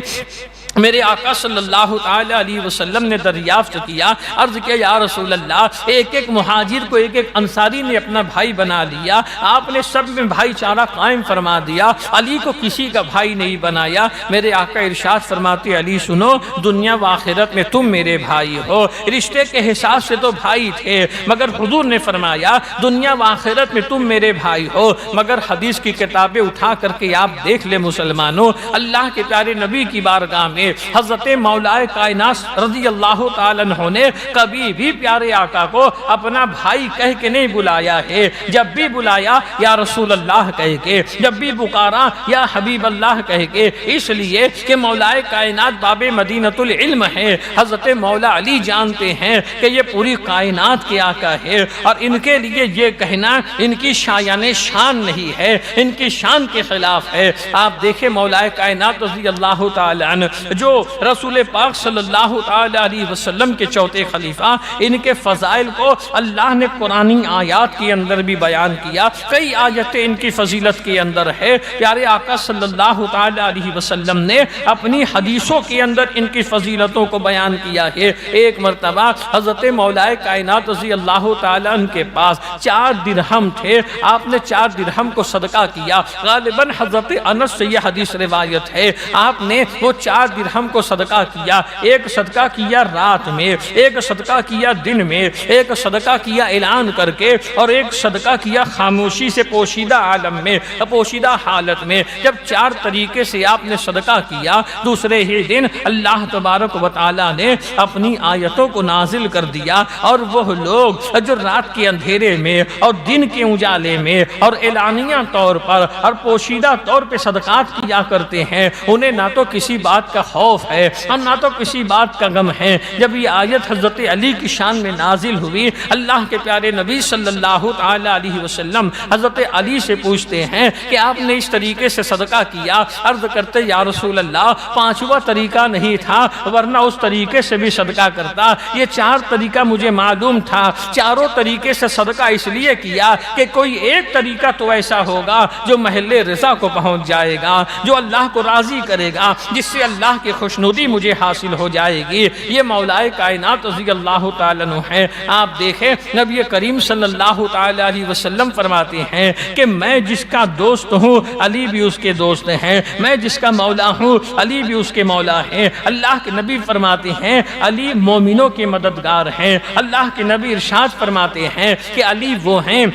میرے آقا صلی اللہ تعالی علیہ وسلم نے دریافت کیا، عرض کیا یا رسول اللہ، ایک ایک مہاجر کو ایک ایک انصاری نے اپنا بھائی بنا لیا، آپ نے سب میں بھائی چارہ قائم فرما دیا، علی کو کسی کا بھائی نہیں بنایا۔ میرے آقا ارشاد فرماتے علی سنو، دنیا و آخرت میں تم میرے بھائی ہو۔ رشتے کے حساب سے تو بھائی تھے، مگر حضور نے فرمایا دنیا و آخرت میں تم میرے بھائی ہو۔ مگر حدیث کی کتابیں اٹھا کر کے آپ دیکھ لیں مسلمانوں، اللہ کے پیارے نبی کی بارگاہ میں حضرت مولا کائنات رضی اللہ تعالیٰ عنہ نے کبھی بھی پیارے آقا کو اپنا بھائی کہہ کے نہیں بلایا ہے۔ جب بھی بلایا یا رسول اللہ کہہ کے، جب بھی پکارا یا حبیب اللہ کہہ کے، اس لیے کہ مولا کائنات باب مدینۃ العلم ہے۔ حضرت مولا علی جانتے ہیں کہ یہ پوری کائنات کے آقا ہے اور ان کے لیے یہ کہنا ان کی شایان شان نہیں ہے، ان کی شان کے خلاف ہے۔ آپ دیکھیں مولا کائنات رضی اللہ تعالی عنہ جو رسول پاک صلی اللہ تعالی علیہ وسلم کے چوتھے خلیفہ، ان کے فضائل کو اللہ نے قرآنی آیات کے اندر بھی بیان کیا۔ کئی آیتیں ان کی فضیلت کے اندر ہے۔ پیارے آقا صلی اللہ تعالی علیہ وسلم نے اپنی حدیثوں کے اندر ان کی فضیلتوں کو بیان کیا ہے۔ ایک مرتبہ حضرت مولا کائنات رضی اللہ تعالی عنہ کے پاس 4 درہم تھے، آپ نے 4 درہم کو صدقہ کیا۔ غالباً حضرت انس سے یہ حدیث روایت ہے، آپ نے وہ 4 درہم کو صدقہ کیا۔ ایک صدقہ کیا رات میں، ایک صدقہ کیا دن میں، ایک صدقہ کیا اعلان کر کے، اور ایک صدقہ کیا خاموشی سے پوشیدہ عالم میں، پوشیدہ حالت میں۔ جب 4 طریقے سے آپ نے صدقہ کیا، دوسرے ہی دن اللہ تبارک و تعالی نے اپنی آیتوں کو نازل کر دیا، اور وہ لوگ جو رات کے اندھیرے میں اور دن کے اجالے میں اور اعلانیہ طور پر اور پوشیدہ طور پہ صدقات کیا کرتے ہیں، انہیں نہ تو کسی بات کا خوف ہے اور نہ تو کسی بات کا غم ہے۔ جب یہ آیت حضرت علی کی شان میں نازل ہوئی، اللہ کے پیارے نبی صلی اللہ تعالی علیہ وسلم حضرت علی سے پوچھتے ہیں کہ آپ نے اس طریقے سے صدقہ کیا؟ عرض کرتے یا رسول اللہ 5واں طریقہ نہیں تھا، ورنہ اس طریقے سے بھی صدقہ کرتا۔ یہ 4 طریقہ مجھے معلوم تھا، چاروں طریقے سے صدقہ اس لیے کیا کہ کوئی ایک طریقہ تو ایسا ہوگا جو محل رضا کو پہنچ جائے گا، جو اللہ کو راضی کرے گا، جس سے اللہ کی خوشنودی مجھے حاصل ہو جائے گی۔ یہ مولا کائنات رضی اللہ تعالیٰ عنہ ہے۔ آپ دیکھیں نبی کریم صلی اللہ تعالی علیہ وسلم فرماتے ہیں کہ میں جس کا دوست ہوں علی بھی اس کے دوست ہیں، میں جس کا مولا ہوں علی بھی اس کے مولا ہیں۔ اللہ کے نبی فرماتے ہیں علی مومنوں کے مددگار ہیں۔ اللہ کے نبی ارشاد فرماتے ہیں کہ علی وہ ہیں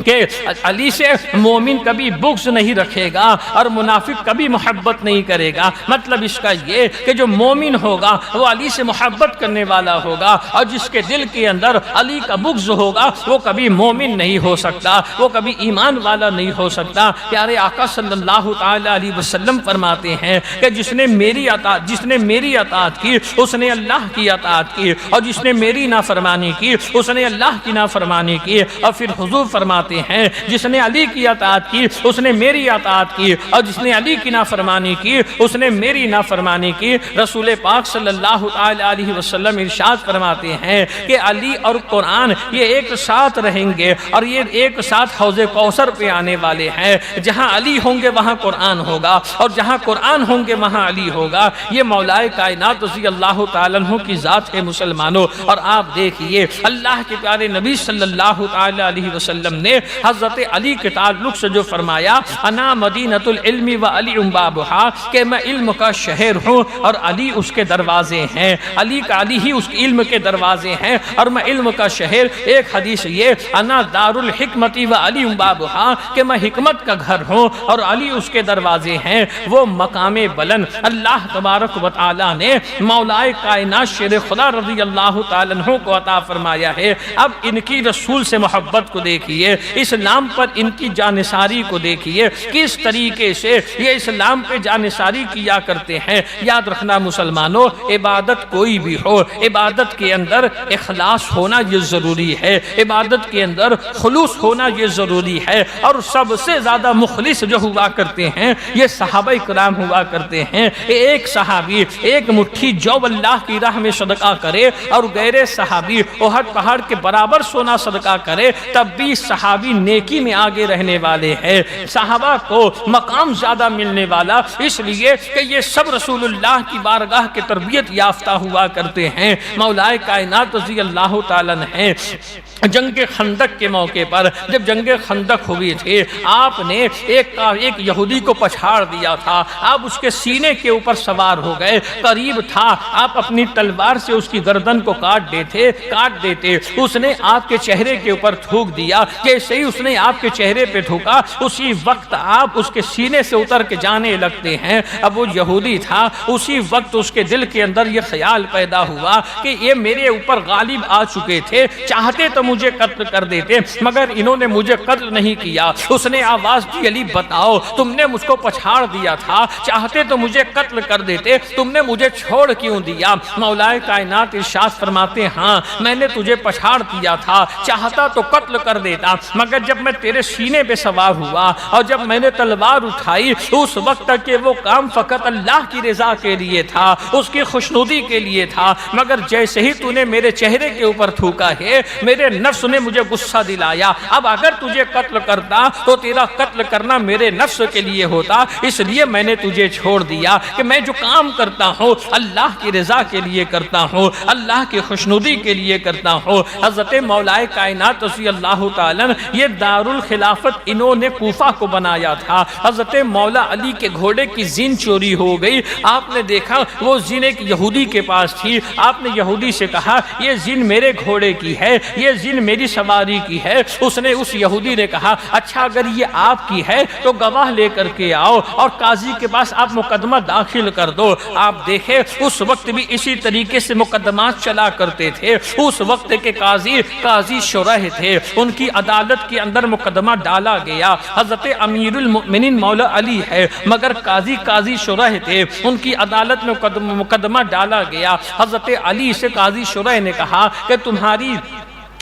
کہ علی سے مومن کبھی بغض نہیں رکھے گا اور منافق کبھی محبت نہیں کرے گا۔ مطلب اس کا یہ کہ جو مومن ہوگا وہ علی سے محبت کرنے والا ہوگا، اور جس کے دل کے اندر علی کا بغض ہوگا وہ کبھی مومن نہیں ہو سکتا، وہ کبھی ایمان والا نہیں ہو سکتا۔ پیارے آقا صلی اللہ تعالی علیہ وسلم فرماتے ہیں کہ جس نے میری اطاعت کی اس نے اللہ کی اطاعت کی، اور جس نے میری نافرمانی کی اس نے اللہ کی نافرمانی کی۔ اور پھر حضور فرماتے ہیں جس نے علی کی اطاعت کی اس نے میری اطاعت کی، اور جس نے علی کی نافرمانی کی اس نے میری نافرمانی کی۔ رسول پاک صلی اللہ تعالی علیہ وسلم ارشاد فرماتے ہیں کہ علی اور قرآن یہ ایک ساتھ رہیں گے، اور یہ ایک ساتھ حوض کوثر پہ آنے والے ہیں۔ جہاں علی ہوں گے وہاں قرآن ہوگا، اور جہاں قرآن ہوں گے وہاں علی ہوگا۔ یہ مولا کائنات رضی اللہ تعالیٰ عنہ کی ذات ہے مسلمانوں۔ اور آپ دیکھیے اللہ کے پیارے نبی صلی اللہ تعالی علیہ وسلم نے حضرت علی کے تعلق سے جو فرمایا، انا مدینۃ العلم و علی بابھا، کہ میں علم کا شہر ہوں اور علی اس کے دروازے ہیں۔ علی ہی اس علم کے دروازے ہیں اور میں علم کا شہر۔ ایک حدیث یہ انا دار الحکمت و علی بابھا، کہ میں حکمت کا گھر ہوں اور علی اس کے دروازے ہیں۔ وہ مقام بلند اللہ تبارک و تعالی نے مولا کائنات شیر خدا رضی اللہ تعالیٰ عنہ کو عطا فرمایا ہے۔ اب ان کی رسول سے محبت کو دیکھیے، اسلام پر ان کی جانثاری کو دیکھیے، کس طریقے سے یہ اسلام پہ جانثاری کیا کرتے ہیں۔ یاد رکھنا مسلمانوں، عبادت کوئی بھی ہو، عبادت کے اندر اخلاص ہونا یہ ضروری ہے، عبادت کے اندر خلوص ہونا یہ ضروری ہے۔ اور سب سے زیادہ مخلص جو ہوا کرتے ہیں یہ صحابہ کرام ہوا کرتے ہیں۔ ایک صحابی ایک مٹھی جو اللہ کی راہ میں صدقہ کرے اور غیر صحابی احد پہاڑ کے برابر سونا صدقہ کرے، تب بھی صحابی نیکی میں آگے رہنے والے ہیں، صحابہ کو مقام زیادہ ملنے والا، اس لیے کہ یہ سب رسول اللہ کی بارگاہ کے تربیت یافتہ ہوا کرتے ہیں۔ مولا کائنات رضی اللہ تعالیٰ نے جنگ خندق کے موقع پر جب جنگ خندق ہوئی تھی، آپ نے ایک یہودی کو پچھاڑ دیا تھا، آپ اس کے سینے کے اوپر سوار ہو گئے، قریب تھا آپ اپنی تلوار سے اس کی گردن کو کاٹ دیتے، اس نے آپ کے چہرے کے اوپر تھوک دیا۔ جیسے ہی اس نے آپ کے چہرے پہ تھوکا اسی وقت آپ اس کے سینے سے اتر کے جانے لگتے ہیں۔ اب وہ یہودی تھا، اسی وقت اس کے دل کے اندر یہ خیال پیدا ہوا کہ یہ میرے اوپر غالب آ چکے تھے، چاہتے تو مجھے قتل کر دیتے مگر انہوں نے مجھے قتل نہیں کیا۔ اس نے آواز دی علی بتاؤ تم نے مجھ کو پچھاڑ دیا تھا، چاہتے تو مجھے قتل کر دیتے، تم نے مجھے چھوڑ کیوں دیا؟ مولا کائنات ارشاد فرماتے ہاں میں نے تجھے پچھاڑ دیا تھا، چاہتا تو قتل کر دیتا، مگر جب میں تیرے سینے پہ سوار ہوا اور جب میں نے تلوار اٹھائی اس وقت تک کہ وہ کام فقط اللہ کی رضا کے لیے تھا، اس کی خوشنودی کے لیے تھا، مگر جیسے ہی تو نے میرے چہرے کے اوپر تھوکا ہے میرے نفس نے مجھے غصہ دلایا۔ اب اگر تجھے قتل کرتا تو تیرا قتل کرنا میرے نفس کے لیے ہوتا، اس لیے میں نے تجھے چھوڑ دیا کہ میں جو کام کرتا ہوں اللہ کی رضا کے لیے کرتا ہوں، اللہ کی خوشنودی کے لیے کرتا ہوں۔ حضرت مولا کائنات رضی اللہ تعالیٰ یہ دارالخلافت انہوں نے کوفہ کو بنایا تھا۔ حضرت مولا علی کے گھوڑے کی زین چوری ہو گئی، آپ نے دیکھا وہ زین ایک یہودی کے پاس تھی، آپ نے یہودی سے کہا یہ زین میرے گھوڑے کی ہے، یہ زین میری سواری کی ہے۔ اس یہودی نے کہا اچھا اگر یہ آپ کی ہے تو گواہ لے کر کے آؤ اور قاضی کے پاس آپ مقدمہ داخل کر دو۔ آپ دیکھیں اس وقت بھی اسی طریقے سے مقدمات چلا کرتے تھے۔ اس وقت کے قاضی شرح تھے، ان کی عدالت کے اندر مقدمہ ڈالا گیا۔ حضرت امیر المؤمنین مولا علی ہے مگر قاضی شرح تھے، ان کی عدالت میں مقدمہ ڈالا گیا۔ حضرت علی سے قاضی شرح نے کہا کہ تمہاری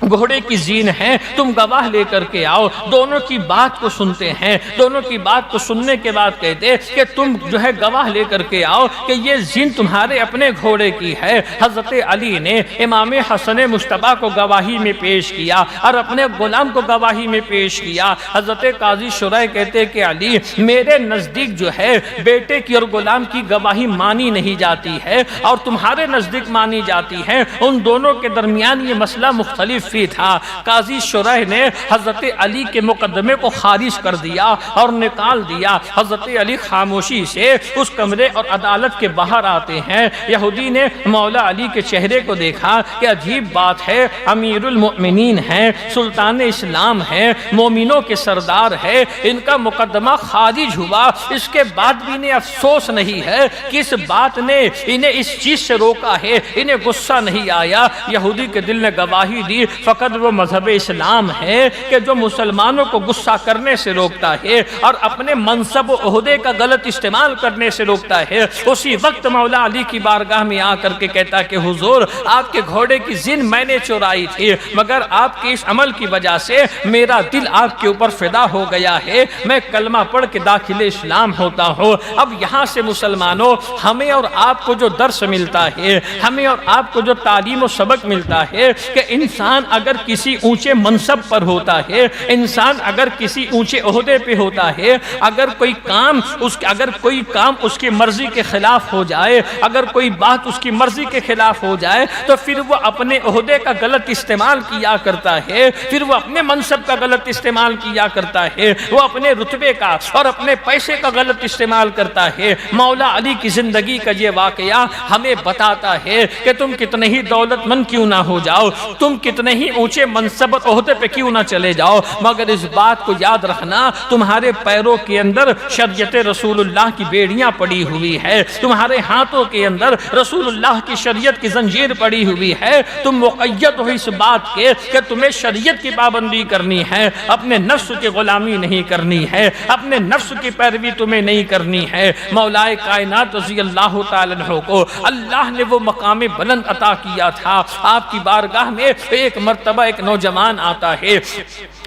گھوڑے کی زین ہے، تم گواہ لے کر کے آؤ۔ دونوں کی بات کو سنتے ہیں، دونوں کی بات کو سننے کے بعد کہتے کہ تم جو ہے گواہ لے کر کے آؤ کہ یہ زین تمہارے اپنے گھوڑے کی ہے۔ حضرت علی نے امام حسن مجتبیٰ کو گواہی میں پیش کیا اور اپنے غلام کو گواہی میں پیش کیا۔ حضرت قاضی شرح کہتے کہ علی میرے نزدیک جو ہے بیٹے کی اور غلام کی گواہی مانی نہیں جاتی ہے اور تمہارے نزدیک مانی جاتی ہے، ان دونوں کے درمیان یہ مسئلہ مختلف حنفی تھا، قاضی شرح نے حضرت علی کے مقدمے کو خارج کر دیا اور نکال دیا۔ حضرت علی خاموشی سے اس کمرے اور عدالت کے باہر آتے ہیں۔ یہودی نے مولا علی کے چہرے کو دیکھا کہ عجیب بات ہے، امیر المؤمنین ہیں، سلطان اسلام ہیں، مومنوں کے سردار ہے، ان کا مقدمہ خارج ہوا، اس کے بعد بھی انہیں افسوس نہیں ہے، کس بات نے انہیں اس چیز سے روکا ہے، انہیں غصہ نہیں آیا۔ یہودی کے دل نے گواہی دی، فقط وہ مذہب اسلام ہے کہ جو مسلمانوں کو غصہ کرنے سے روکتا ہے اور اپنے منصب و عہدے کا غلط استعمال کرنے سے روکتا ہے۔ اسی وقت مولا علی کی بارگاہ میں آ کر کے کہتا کہ حضور، آپ کے گھوڑے کی زن میں نے چورائی تھی، مگر آپ کے اس عمل کی وجہ سے میرا دل آپ کے اوپر فدا ہو گیا ہے، میں کلمہ پڑھ کے داخل اسلام ہوتا ہوں۔ اب یہاں سے مسلمانوں، ہمیں اور آپ کو جو درس ملتا ہے، ہمیں اور آپ کو جو تعلیم و سبق ملتا ہے کہ انسان اگر کسی اونچے منصب پر ہوتا ہے، انسان اگر کسی اونچے عہدے پہ ہوتا ہے، اگر کوئی کام اس کی مرضی کے خلاف ہو جائے، اگر کوئی بات اس کی مرضی کے خلاف ہو جائے، تو پھر وہ اپنے عہدے کا غلط استعمال کیا کرتا ہے، پھر وہ اپنے منصب کا غلط استعمال کیا کرتا ہے، وہ اپنے رتبے کا اور اپنے پیسے کا غلط استعمال کرتا ہے۔ مولا علی کی زندگی کا یہ واقعہ ہمیں بتاتا ہے کہ تم کتنے ہی دولت مند کیوں نہ ہو جاؤ، تم کتنے ہی اونچے منصب اور عہدے پہ کیوں نہ چلے جاؤ، مگر اس بات کو یاد رکھنا، تمہارے پیروں کے اندر شریعت رسول اللہ کی بیڑیاں پڑی ہوئی ہے، تمہارے ہاتھوں کے اندر رسول اللہ کی شریعت کی زنجیر پڑی ہوئی ہے، تم مقید ہو اس بات کے کہ تمہیں شریعت کی پابندی کرنی ہے، اپنے نفس کی غلامی نہیں کرنی ہے، اپنے نفس کی پیروی تمہیں نہیں کرنی ہے۔ مولا کائنات رضی اللہ تعالیٰ عنہ کو اللہ نے وہ مقام بلند عطا کیا تھا۔ آپ کی بارگاہ میں ایک مرتبہ ایک نوجوان آتا ہے،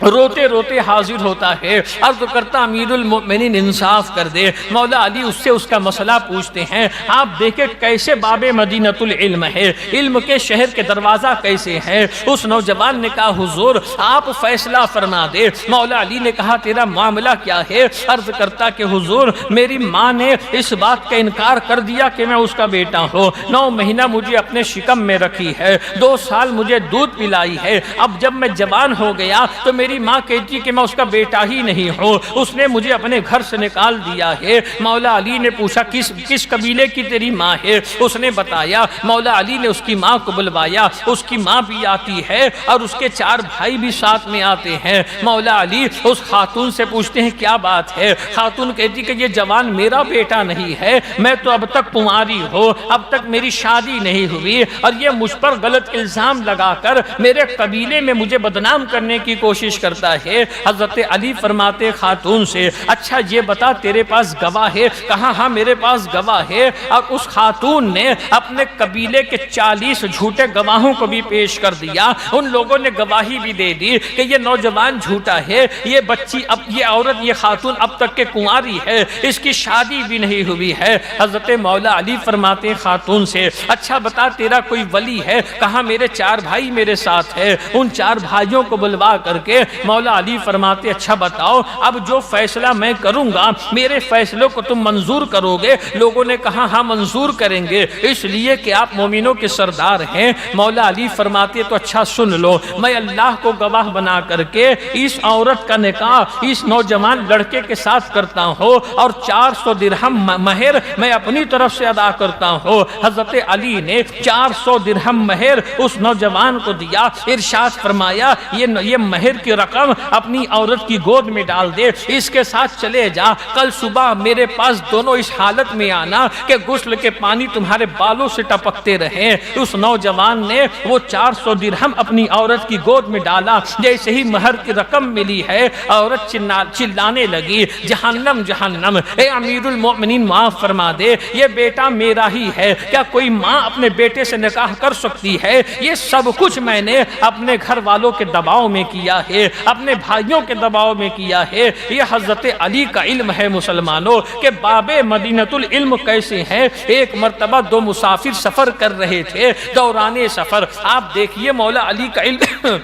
روتے روتے حاضر ہوتا ہے، عرض کرتا امیر المؤمنین انصاف کر دے۔ مولا علی اس سے اس کا مسئلہ پوچھتے ہیں، آپ دیکھیں کیسے باب مدینۃ العلم ہے، علم کے شہر کے دروازہ کیسے ہے۔ اس نوجوان نے کہا حضور آپ فیصلہ فرما دے۔ مولا علی نے کہا تیرا معاملہ کیا ہے؟ عرض کرتا کہ حضور میری ماں نے اس بات کا انکار کر دیا کہ میں اس کا بیٹا ہوں، 9 مہینہ مجھے اپنے شکم میں رکھی ہے، 2 سال مجھے دودھ پلائی ہے، اب جب میں جوان ہو گیا تو میری ماں کہتی کہ میں اس کا بیٹا ہی نہیں ہوں، اس نے مجھے اپنے گھر سے نکال دیا ہے۔ مولا علی نے پوچھا کس قبیلے کی تیری ماں ہے؟ اس نے بتایا۔ مولا علی نے اس کی ماں کو بلوایا، اس کی ماں بھی آتی ہے اور اس کے 4 بھائی بھی ساتھ میں آتے ہیں۔ مولا علی اس خاتون سے پوچھتے ہیں کیا بات ہے؟ خاتون کہتی کہ یہ جوان میرا بیٹا نہیں ہے، میں تو اب تک کنواری ہوں، اب تک میری شادی نہیں ہوئی، اور یہ مجھ پر غلط الزام لگا کر میرے قبیلے میں مجھے بدنام کرنے کی کوشش کرتا ہے۔ حضرت علی فرماتے خاتون سے اچھا یہ بتا تیرے پاس گواہ ہے؟ کہا ہاں میرے پاس گواہ ہے۔ اور اس خاتون نے اپنے قبیلے کے 40 جھوٹے گواہوں کو بھی پیش کر دیا، ان لوگوں نے گواہی بھی دے دی کہ یہ نوجوان جھوٹا ہے، یہ بچی یہ عورت یہ خاتون اب تک کے کنواری ہے، اس کی شادی بھی نہیں ہوئی ہے۔ حضرت مولا علی فرماتے خاتون سے اچھا بتا تیرا کوئی ولی ہے؟ کہا میرے 4 بھائی میرے ساتھ ہے۔ ان 4 بھائیوں کو بلوا کر کے مولا علی فرماتے اچھا بتاؤ اب جو فیصلہ میں کروں گا میرے فیصلوں کو تم منظور کرو گے؟ لوگوں نے کہا ہاں منظور کریں گے، اس لیے کہ آپ مومنوں کے سردار ہیں۔ مولا علی فرماتے تو اچھا سن لو، میں اللہ کو گواہ بنا کر کے اس عورت کا نکاح اس نوجوان لڑکے کے ساتھ کرتا ہوں، اور 400 درہم مہر میں اپنی طرف سے ادا کرتا ہوں۔ حضرت علی نے 400 درہم مہر اس نوجوان کو دیا، ارشاد فرمایا یہ مہر کی رقم اپنی عورت کی گود میں ڈال دے، اس کے ساتھ چلے جا، کل صبح میرے پاس دونوں اس حالت میں آنا کہ غسل کے پانی تمہارے بالوں سے ٹپکتے رہیں۔ اس نوجوان نے وہ 400 درہم اپنی عورت کی گود میں ڈالا، جیسے ہی مہر کی رقم ملی ہے عورت چلانے لگی جہنم جہنم، اے امیر المؤمنین معاف فرما دے، یہ بیٹا میرا ہی ہے، کیا کوئی ماں اپنے بیٹے سے نکاح کر سکتی ہے؟ یہ سب کچھ میں نے اپنے گھر والوں کے دباؤ میں کیا ہے، اپنے بھائیوں کے دباؤ میں کیا ہے۔ یہ حضرت علی کا علم ہے مسلمانوں کہ باب مدینۃ العلم کیسے ہیں۔ ایک مرتبہ 2 مسافر سفر کر رہے تھے، دوران سفر آپ دیکھیے مولا علی کا علم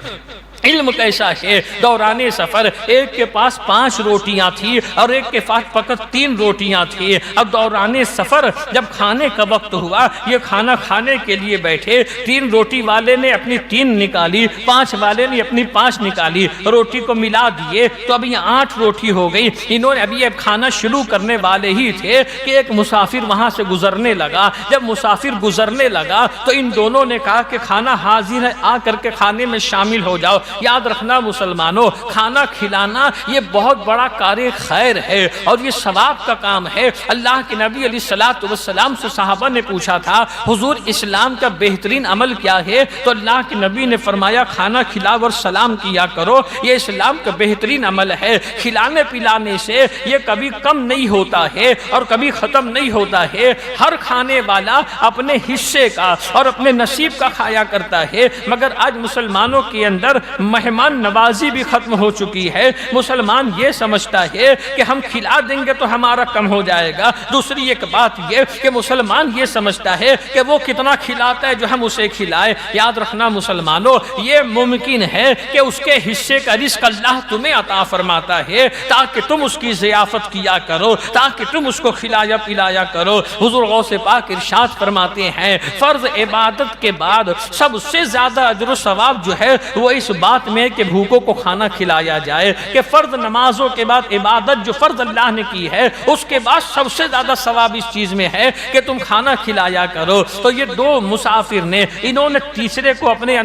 علم کیسا ہے، دوران سفر ایک کے پاس 5 روٹیاں تھیں اور ایک کے پاس فقط 3 روٹیاں تھیں۔ اب دوران سفر جب کھانے کا وقت ہوا، یہ کھانا کھانے کے لیے بیٹھے، 3 روٹی والے نے اپنی 3 نکالی، 5 والے نے اپنی 5 نکالی، روٹی کو ملا دیے تو اب یہ 8 روٹی ہو گئی۔ انہوں نے ابھی اب کھانا شروع کرنے والے ہی تھے کہ ایک مسافر وہاں سے گزرنے لگا۔ جب مسافر گزرنے لگا تو ان دونوں نے کہا کہ کھانا حاضر ہے، آ کر کے کھانے میں شامل ہو جاؤ۔ یاد رکھنا مسلمانوں، کھانا کھلانا یہ بہت بڑا کار خیر ہے اور یہ ثواب کا کام ہے۔ اللہ کے نبی علیہ الصلوۃ والسلام سے صحابہ نے پوچھا تھا حضور اسلام کا بہترین عمل کیا ہے؟ تو اللہ کے نبی نے فرمایا کھانا کھلاؤ اور سلام کیا کرو، یہ اسلام کا بہترین عمل ہے۔ کھلانے پلانے سے یہ کبھی کم نہیں ہوتا ہے اور کبھی ختم نہیں ہوتا ہے۔ ہر کھانے والا اپنے حصے کا اور اپنے نصیب کا کھایا کرتا ہے، مگر آج مسلمانوں کے اندر مہمان نوازی بھی ختم ہو چکی ہے۔ مسلمان یہ سمجھتا ہے کہ ہم کھلا دیں گے تو ہمارا کم ہو جائے گا۔ دوسری ایک بات یہ کہ مسلمان یہ سمجھتا ہے کہ وہ کتنا کھلاتا ہے جو ہم اسے کھلائے۔ یاد رکھنا مسلمانوں، یہ ممکن ہے کہ اس کے حصے کا رزق اللہ تمہیں عطا فرماتا ہے تاکہ تم اس کی ضیافت کیا کرو، تاکہ تم اس کو کھلایا پلایا کرو۔ حضور غوث پاک ارشاد فرماتے ہیں فرض عبادت کے بعد سب سے زیادہ اجر و ثواب جو ہے وہ اس بات میں کہ بھوکوں کو کھانا کھلایا جائے، کہ فرض نمازوں کے بعد عبادت جو فرض اللہ نے کی ہے اس کے بعد سب سے زیادہ ثواب اس چیز میں ہے کہ تم کھانا کھلایا کرو۔ تو یہ 2 مسافر نے، انہوں نے تیسرے کو اپنے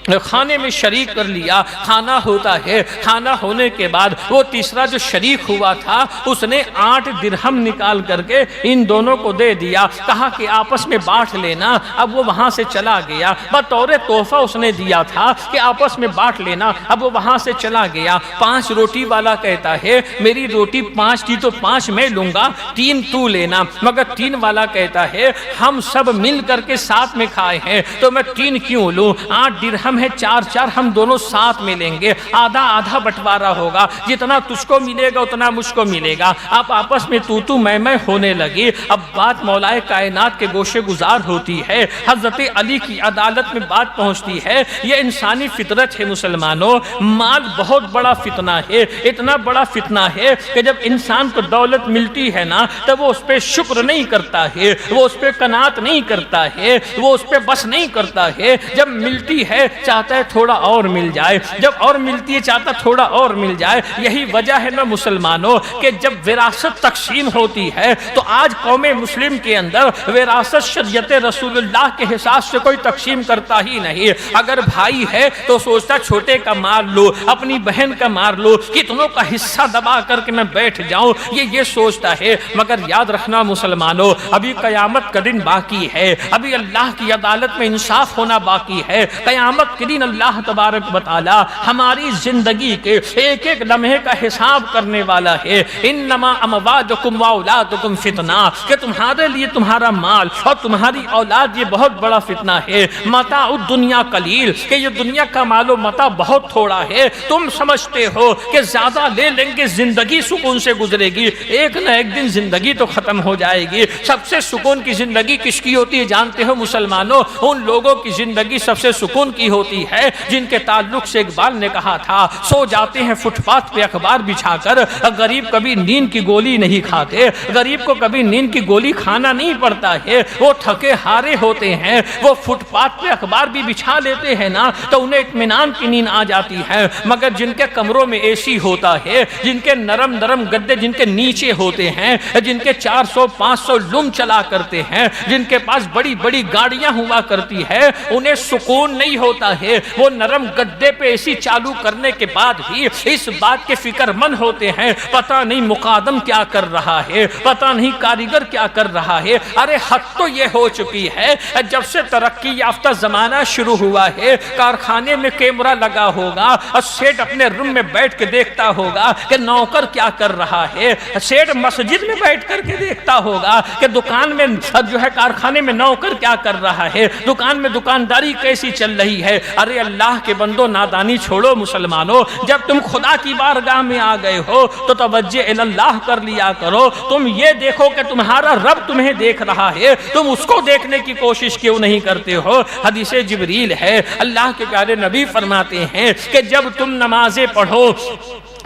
کھانے میں شریک کر لیا۔ کھانا ہوتا ہے، کھانا ہونے کے بعد وہ تیسرا جو شریک ہوا تھا اس نے 8 درہم نکال کر کے ان دونوں کو دے دیا، کہا کہ آپس میں بانٹ لینا۔ اب وہ وہاں سے چلا گیا، بطور تحفہ اس نے دیا تھا کہ آپس میں بانٹ لینا۔ اب وہ وہاں سے چلا گیا۔ 5 روٹی والا کہتا ہے میری روٹی 5 تھی تو 5 میں لوں گا، 3 تو لینا، مگر 3 والا کہتا ہے ہم سب مل کر کے ساتھ میں کھائے ہیں تو میں 3 کیوں لوں، 8 درہم ہے، 4 ہم دونوں ساتھ میں لیں گے، آدھا آدھا بٹوارا ہوگا، جتنا تجھ کو ملے گا اتنا مجھ کو ملے گا۔ اب آپس میں تو میں ہونے لگی۔ اب بات مولائے کائنات کے گوشے گزار ہوتی ہے، حضرت علی کی عدالت میں بات پہنچتی ہے۔ یہ انسانی فطرت ہے مسلمانوں، مال بہت بڑا فتنہ ہے، اتنا بڑا فتنہ ہے کہ جب انسان کو دولت ملتی ہے نا تو وہ اس پہ شکر نہیں کرتا ہے، وہ اس پہ قناعت نہیں کرتا ہے، وہ اس پہ بس نہیں کرتا ہے۔ جب ملتی ہے چاہتا ہے تھوڑا اور مل جائے، جب اور ملتی ہے چاہتا تھوڑا اور مل جائے۔ یہی وجہ ہے نا مسلمانوں کہ جب وراثت تقسیم ہوتی ہے تو آج قوم مسلم کے اندر وراثت شریعت رسول اللہ کے حساب سے کوئی تقسیم کرتا ہی نہیں۔ اگر بھائی ہے تو سوچتا چھوٹے کا مار لو، اپنی بہن کا مار لو، کتنوں کا حصہ دبا کر کے میں بیٹھ جاؤں، یہ سوچتا ہے۔ مگر یاد رکھنا مسلمانوں، ابھی قیامت کا دن باقی ہے، ابھی اللہ کی عدالت میں انصاف ہونا باقی ہے۔ قیامت کے دن اللہ تبارک و تعالی ہماری زندگی کے ایک ایک لمحے کا حساب کرنے والا ہے۔ انما اموالکم واولادکم فتنہ، کہ تمہارے لیے تمہارا مال اور تمہاری اولاد یہ بہت بڑا فتنہ ہے۔ متاع الدنیا قلیل، کہ یہ دنیا کا مال و متاع بہت تھوڑا ہے۔ تم سمجھتے ہو کہ زیادہ لے لیں گے زندگی سکون سے گزرے گی، ایک نہ ایک دن زندگی تو ختم ہو جائے گی۔ سب سے سکون کی زندگی کس کی ہوتی ہے جانتے ہو مسلمانوں؟ ان لوگوں کی زندگی سب سے سکون کی ہوتی ہے جن کے تعلق سے اقبال نے کہا تھا سو جاتے ہیں فٹ پاتھ پہ اخبار بچھا کر، غریب کبھی نیند کی گولی نہیں کھاتے، غریب کو کبھی نیند کی گولی کھانا نہیں پڑتا ہے، وہ تھکے ہارے ہوتے ہیں، وہ فٹ پاتھ پہ اخبار بھی بچھا لیتے ہیں نا تو انہیں اطمینان کی نیند آ جاتی ہے۔ مگر جن کے کمروں میں اے سی ہوتا ہے، جن کے نرم نرم گدے جن کے نیچے ہوتے ہیں، جن کے 400-500 لوم چلا کرتے ہیں، جن کے پاس بڑی بڑی گاڑیاں ہوا کرتی ہے، انہیں سکون نہیں ہوتا ہے۔ وہ نرم گدے پہ اے سی چالو کرنے کے بعد بھی اس بات کے فکر مند ہوتے ہیں پتہ نہیں مقادم کیا کر رہا ہے، پتہ نہیں کاریگر کیا کر رہا ہے۔ ارے حد تو یہ ہو چکی ہے، جب سے ترقی یافتہ زمانہ شروع ہوا ہے کارخانے میں کیمرہ لگا ہوگا اور سیٹ اپنے روم میں بیٹھ کے دیکھتا ہوگا کہ نوکر کیا کر رہا ہے، سیٹ مسجد میں بیٹھ کر کے دیکھتا ہوگا کہ دکان میں جو ہے کارخانے میں نوکر کیا کر رہا ہے، دکان میں دکانداری کیسی چل رہی ہے۔ ارے اللہ کے بندو نادانی چھوڑو مسلمانوں، جب تم خدا کی بارگاہ میں آ گئے ہو تو توجہ اللہ کر لیا کرو۔ تم یہ دیکھو کہ تمہارا رب تمہیں دیکھ رہا ہے، تم اس کو دیکھنے کی کوشش کیوں نہیں کرتے ہو؟ حدیث جبریل ہے، اللہ کے پیارے نبی فرماتے ہیں کہ جب تم نمازیں پڑھو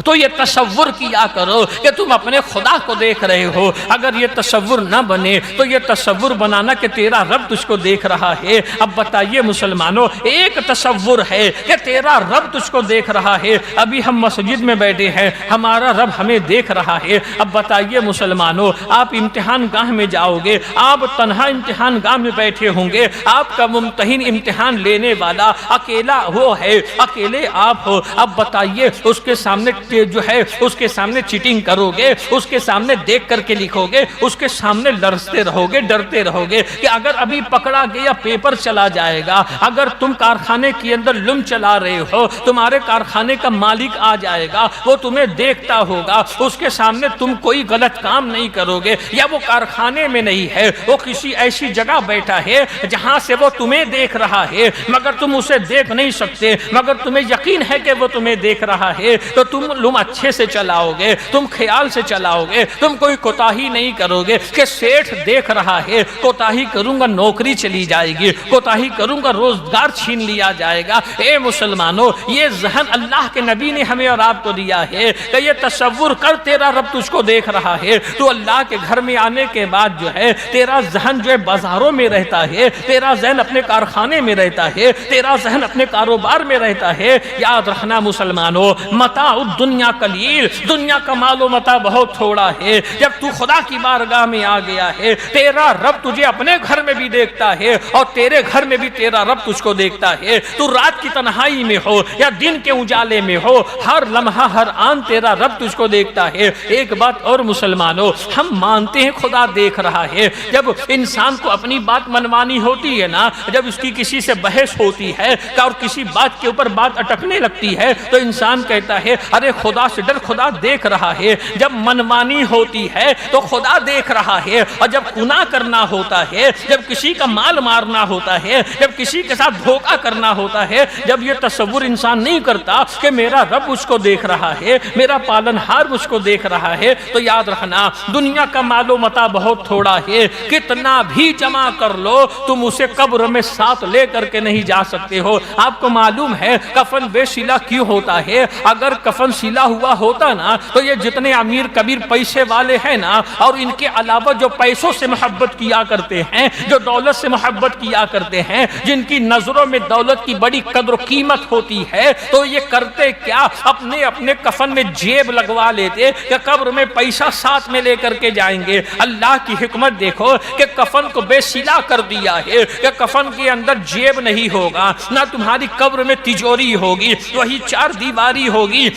تو یہ تصور کیا کرو کہ تم اپنے خدا کو دیکھ رہے ہو۔ اگر یہ تصور نہ بنے تو یہ تصور بنانا کہ تیرا رب تجھ کو دیکھ رہا ہے۔ اب بتائیے مسلمانوں، ایک تصور ہے کہ تیرا رب تجھ کو دیکھ رہا ہے۔ ابھی ہم مسجد میں بیٹھے ہیں، ہمارا رب ہمیں دیکھ رہا ہے۔ اب بتائیے مسلمانوں، آپ امتحان گاہ میں جاؤ گے، آپ تنہا امتحان گاہ میں بیٹھے ہوں گے، آپ کا ممتحن امتحان لینے والا اکیلا وہ ہے، اکیلے آپ ہو۔ اب بتائیے اس کے سامنے جو ہے اس کے سامنے چیٹنگ کرو گے، اس کے سامنے دیکھ کر کے لکھو گے، اس کے سامنے لرزتے رہو گے، ڈرتے رہو گے کہ اگر ابھی پکڑا گیا پیپر چلا جائے گا۔ اگر تم کارخانے کے اندر لم چلا رہے ہو، تمہارے کارخانے کا مالک آ جائے گا، وہ تمہیں دیکھتا ہوگا، اس کے سامنے تم کوئی غلط کام نہیں کرو گے، یا وہ کارخانے میں نہیں ہے، وہ کسی ایسی جگہ بیٹھا ہے جہاں سے وہ تمہیں دیکھ رہا ہے، مگر تم اسے دیکھ نہیں سکتے، مگر تمہیں یقین ہے کہ وہ تمہیں دیکھ رہا ہے، تو تم اچھے سے چلاؤ گے، تم خیال سے چلاؤ گے، تم کوئی کوتاہی نہیں کرو گے کہ سیٹھ دیکھ رہا ہے، کوتاہی کروں گا نوکری چلی جائے گی، کوتاہی کروں گا روزگار چھین لیا جائے گا۔ اے مسلمانوں، یہ ذہن اللہ کے نبی نے ہمیں اور آپ کو دیا ہے کہ یہ تصور کر تیرا رب تجھ کو دیکھ رہا ہے۔ تو اللہ کے گھر میں آنے کے بعد جو ہے تیرا ذہن جو ہے بازاروں میں رہتا ہے، تیرا ذہن اپنے کارخانے میں رہتا ہے، تیرا ذہن اپنے کاروبار میں رہتا ہے۔ یاد رکھنا مسلمانوں، متاع الدنیا قلیل، دنیا کا مال و متاع بہت تھوڑا ہے۔ جب تو خدا کی بارگاہ میں آ گیا ہے، تیرا رب تجھے اپنے گھر میں بھی دیکھتا ہے اور تیرے گھر میں بھی تیرا رب تجھ کو دیکھتا ہے۔ تو رات کی تنہائی میں ہو یا دن کے اجالے میں ہو، ہر لمحہ ہر آن تیرا رب تجھ کو دیکھتا ہے۔ ایک بات اور مسلمانوں، ہم مانتے ہیں خدا دیکھ رہا ہے۔ جب انسان کو اپنی بات منوانی ہوتی ہے نا، جب اس کی کسی سے بحث ہوتی ہے اور کسی بات کے اوپر بات اٹکنے لگتی ہے تو انسان کہتا ہے ارے خدا سے ڈر، خدا دیکھ رہا ہے۔ جب منمانی ہوتی ہے تو خدا دیکھ رہا ہے، اور جب گناہ کرنا ہوتا ہے، جب کسی کا مال مارنا ہوتا ہے، جب کسی کے ساتھ دھوکہ کرنا ہوتا ہے، جب یہ تصور انسان نہیں کرتا کہ میرا رب اس کو دیکھ رہا ہے، میرا پالن ہار اس کو دیکھ رہا ہے، تو یاد رکھنا دنیا کا مال و متاع بہت تھوڑا ہے، کتنا بھی جمع کر لو تم اسے قبر میں ساتھ لے کر کے نہیں جا سکتے ہو۔ آپ کو معلوم ہے کفن بے سلا کیوں ہوتا ہے؟ اگر کفن سلا ہوا ہوتا نا تو یہ جتنے امیر کبیر پیسے والے ہیں نا، اور ان کے علاوہ جو پیسوں سے محبت کیا کرتے ہیں، جو دولت سے محبت کیا کرتے ہیں، جن کی نظروں میں دولت کی بڑی قدر و قیمت ہوتی ہے، تو یہ کرتے کیا؟ اپنے اپنے کفن میں جیب لگوا لیتے کہ قبر میں پیسہ ساتھ میں لے کر کے جائیں گے۔ اللہ کی حکمت دیکھو کہ کفن کو بے سلا کر دیا ہے کہ کفن کے اندر جیب نہیں ہوگا، نہ تمہاری قبر میں تجوری ہوگی، وہی چار دیواری ہوگی،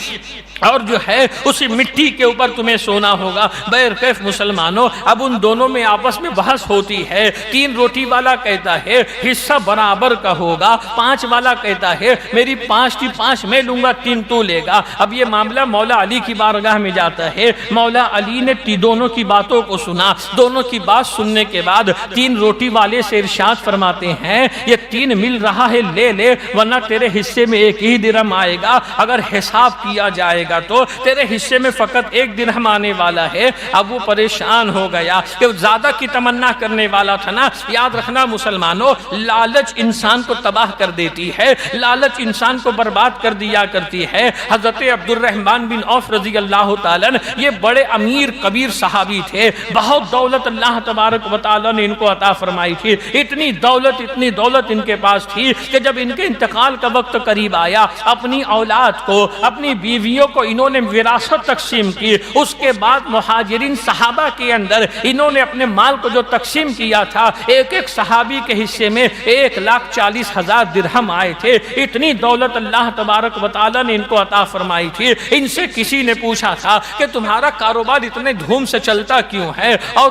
اور جو ہے اسی مٹی کے اوپر تمہیں سونا ہوگا۔ بہرکیف مسلمانوں، اب ان دونوں میں آپس میں بحث ہوتی ہے۔ 3 روٹی والا کہتا ہے حصہ برابر کا ہوگا، 5 والا کہتا ہے میری 5 کی 5 میں لوں گا، 3 تو لے گا۔ اب یہ معاملہ مولا علی کی بارگاہ میں جاتا ہے۔ مولا علی نے دونوں کی باتوں کو سنا، دونوں کی بات سننے کے بعد 3 روٹی والے سے ارشاد فرماتے ہیں یہ 3 مل رہا ہے لے لے، ورنہ تیرے حصے میں 1 ہی درہم آئے گا۔ اگر حساب کیا جائے گا تو تیرے حصے میں فقط 1 درہم آنے والا ہے۔ اب وہ پریشان ہو گیا کہ زیادہ کی تمنا کرنے والا تھا نا۔ یاد رکھنا مسلمانوں، لالچ انسان کو تباہ کر دیتی ہے، لالچ انسان کو برباد کر دیا کرتی ہے۔ حضرت عبد الرحمن بن عوف رضی اللہ تعالیٰ یہ بڑے امیر کبیر صحابی تھے، بہت دولت اللہ تبارک و تعالیٰ نے ان کو عطا فرمائی تھی۔ اتنی دولت ان کے پاس تھی کہ جب ان کے انتقال کا وقت قریب آیا، اپنی اولاد کو، اپنی بیویوں کو انہوں نے وراثت تقسیم کی۔ اس کے بعد مہاجرین صحابہ کے اندر انہوں نے اپنے مال کو جو تقسیم کیا تھا، ایک ایک صحابی کے حصے میں 1,40,000 درہم آئے تھے۔ اتنی دولت اللہ تبارک و تعالیٰ نے ان کو عطا فرمائی تھی۔ ان سے کسی نے پوچھا تھا کہ تمہارا کاروبار اتنے دھوم سے چلتا کیوں ہے، اور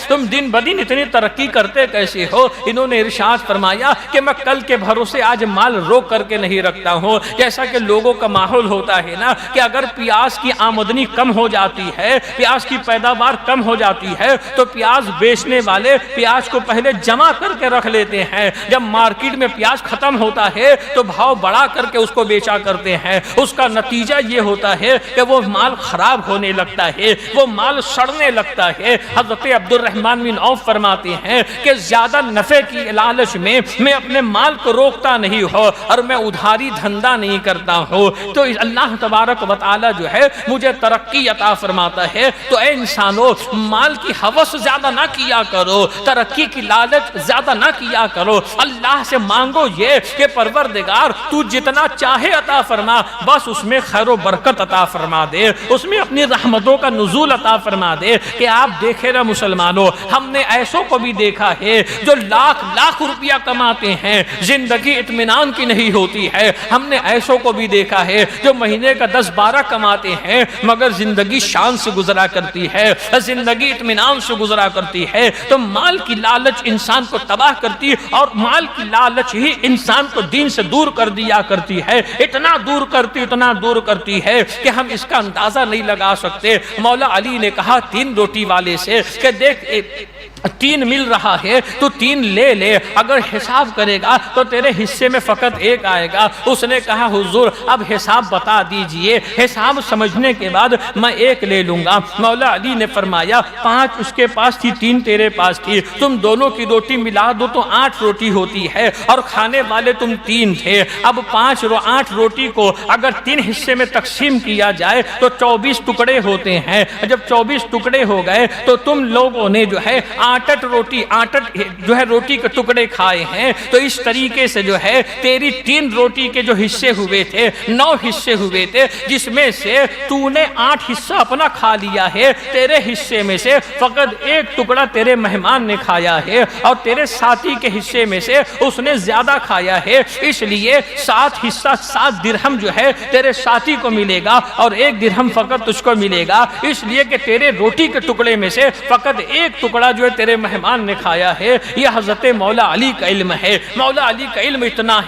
تم دن بدن اتنی ترقی کرتے کیسے ہو؟ انہوں نے ارشاد فرمایا کہ میں کل کے بھروسے آج مال روک کر کے نہیں رکھتا ہوں۔ جیسا کہ لوگوں کا ماحول ہوتا ہے نا کہ کہ اگر پیاز کی آمدنی کم ہو جاتی ہے، پیاز کی پیداوار کم ہو جاتی ہے، تو پیاز بیچنے والے پیاز کو پہلے جمع کر کے رکھ لیتے ہیں، جب مارکیٹ میں پیاز ختم ہوتا ہے تو بھاؤ بڑھا کر کے اس کو بیچا کرتے ہیں۔ اس کا نتیجہ یہ ہوتا ہے کہ وہ مال خراب ہونے لگتا ہے، وہ مال سڑنے لگتا ہے۔ حضرت عبد الرحمن بن عوف فرماتے ہیں کہ زیادہ نفع کی لالچ میں اپنے مال کو روکتا نہیں ہوں اور میں ادھاری دھندا نہیں کرتا ہوں، تو اللہ تبارک و تعالی جو ہے مجھے ترقی عطا فرماتا ہے۔ تو اے انسانوں، مال کی ہوس زیادہ نہ کیا کرو، ترقی کی لالچ زیادہ نہ کیا کرو، اللہ سے مانگو یہ کہ پروردگار تو جتنا چاہے عطا فرما، بس اس میں خیر و برکت عطا فرما دے، اس میں اپنی رحمتوں کا نزول عطا فرما دے۔ کہ آپ دیکھیں نا مسلمانوں، ہم نے ایسوں کو بھی دیکھا ہے جو لاکھ لاکھ روپیہ کماتے ہیں، زندگی اطمینان کی نہیں ہوتی ہے۔ ہم نے ایسوں کو بھی دیکھا ہے جو مہینے کا 10-12 کماتے ہیں مگر زندگی شان سے گزرا کرتی ہے، زندگی اطمینان سے گزرا کرتی ہے۔ تو مال کی لالچ انسان کو تباہ کرتی، اور مال کی لالچ ہی انسان کو دین سے دور کر دیا کرتی ہے، اتنا دور کرتی ہے کہ ہم اس کا اندازہ نہیں لگا سکتے۔ مولا علی نے کہا 3 روٹی والے سے کہ دیکھ 3 مل رہا ہے تو 3 لے لے، اگر حساب کرے گا تو تیرے حصے میں فقط 1 آئے گا۔ اس نے کہا حضور اب حساب بتا دیجئے، حساب سمجھنے کے بعد میں 1 لے لوں گا۔ مولا علی نے فرمایا 5 اس کے پاس تھی، 3 تیرے پاس تھی، تم دونوں کی روٹی ملا دو تو 8 روٹی ہوتی ہے، اور کھانے والے تم 3 تھے۔ اب 8 روٹی کو اگر 3 حصے میں تقسیم کیا جائے تو 24 ٹکڑے ہوتے ہیں۔ جب 24 ٹکڑے ہو گئے تو تم لوگوں نے جو ہے 8 روٹی کے ٹکڑے کھائے ہیں، تو اس طریقے سے جو ہے تیری 3 روٹی کے جو حصے ہوئے تھے 9 حصے ہوئے تھے، جس میں سے تو نے 8 حصہ اپنا کھا لیا ہے، تیرے حصے میں سے فقط 1 ٹکڑا تیرے مہمان نے کھایا ہے، اور تیرے ساتھی کے حصے میں سے اس نے زیادہ کھایا ہے، اس لیے 7 حصہ 7 درہم جو ہے تیرے ساتھی کو ملے گا، اور 1 درہم فقط تجھ کو ملے گا، اس لیے کہ تیرے روٹی کے ٹکڑے میں سے فقط 1 ٹکڑا جو ہے تیرے مہمان نے کھایا ہے۔ یہ حضرت مولا علی کا علم ہے۔ مولا علی کا علم اتنا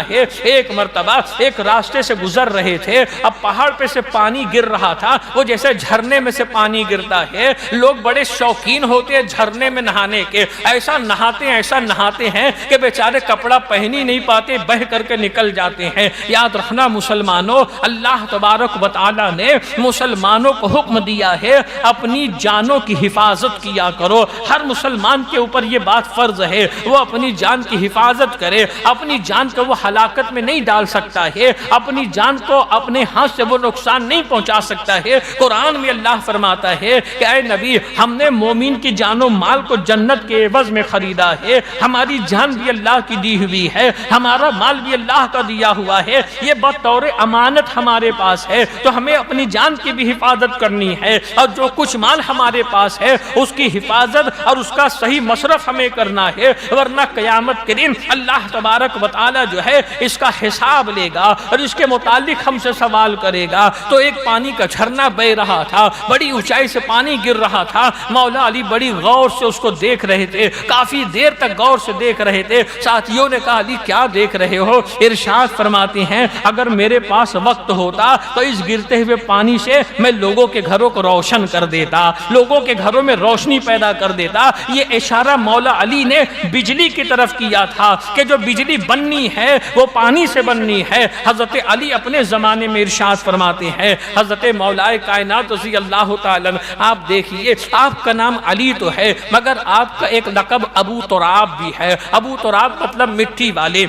ہے۔ ایک مرتبہ ایک راستے سے گزر رہے تھے، اب پہاڑ پہ سے پانی گر رہا تھا، وہ جیسے جھرنے میں سے پانی گرتا ہے، لوگ بڑے شوقین ہوتے ہیں جھرنے میں نہانے کے، ایسا نہاتے ہیں کہ بیچارے کپڑا پہن ہی نہیں پاتے، بہہ کر کے نکل جاتے ہیں۔ یاد رکھنا مسلمانوں، اللہ تبارک و تعالی نے مسلمانوں کو حکم دیا ہے اپنی جانوں کی حفاظت کیا کرو۔ ہر مسلمان کے اوپر یہ بات فرض ہے، وہ اپنی جان کی حفاظت کرے، اپنی جان کو وہ ہلاکت میں نہیں ڈال سکتا ہے، اپنی جان کو اپنے ہاتھ سے وہ نقصان نہیں پہنچا سکتا ہے۔ قرآن میں اللہ فرماتا ہے کہ اے نبی، ہم نے مومن کی جان و مال کو جنت کے عوض میں خریدا ہے، ہماری جان بھی اللہ کی دی ہوئی ہے، ہمارا مال بھی اللہ کا دیا ہوا ہے، یہ بطور امانت ہمارے پاس ہے، تو ہمیں اپنی جان کی بھی حفاظت کرنی ہے، اور جو کچھ مال ہمارے پاس ہے اس کی حفاظت اور اس کا صحیح مصرف ہمیں کرنا ہے، ورنہ قیامت کے دن اللہ تبارک و تعالی جو ہے اس کا حساب لے گا اور اس کے متعلق ہم سے سوال کرے گا۔ تو ایک پانی کا جھرنا بہ رہا تھا، بڑی اونچائی سے پانی گر رہا تھا، مولا علی بڑی غور سے اس کو دیکھ رہے تھے، کافی دیر تک غور سے دیکھ رہے تھے۔ ساتھیوں نے کہا علی کیا دیکھ رہے ہو؟ ارشاد فرماتے ہیں اگر میرے پاس وقت ہوتا تو اس گرتے ہوئے پانی سے میں لوگوں کے گھروں کو روشن کر دیتا، لوگوں کے گھروں میں روشنی پیدا کر دیتا۔ یہ اشارہ مولا علی نے بجلی کی طرف کیا تھا کہ جو بجلی بننی ہے وہ پانی سے بننی ہے۔ حضرت علی اپنے زمانے میں ارشاد فرماتے ہیں، حضرت مولا کائنات رضی اللہ تعالیٰ عنہ، آپ دیکھیے آپ کا نام علی تو ہے مگر آپ کا ایک لقب ابو تراب بھی ہے۔ ابو تراب مطلب مٹی والے۔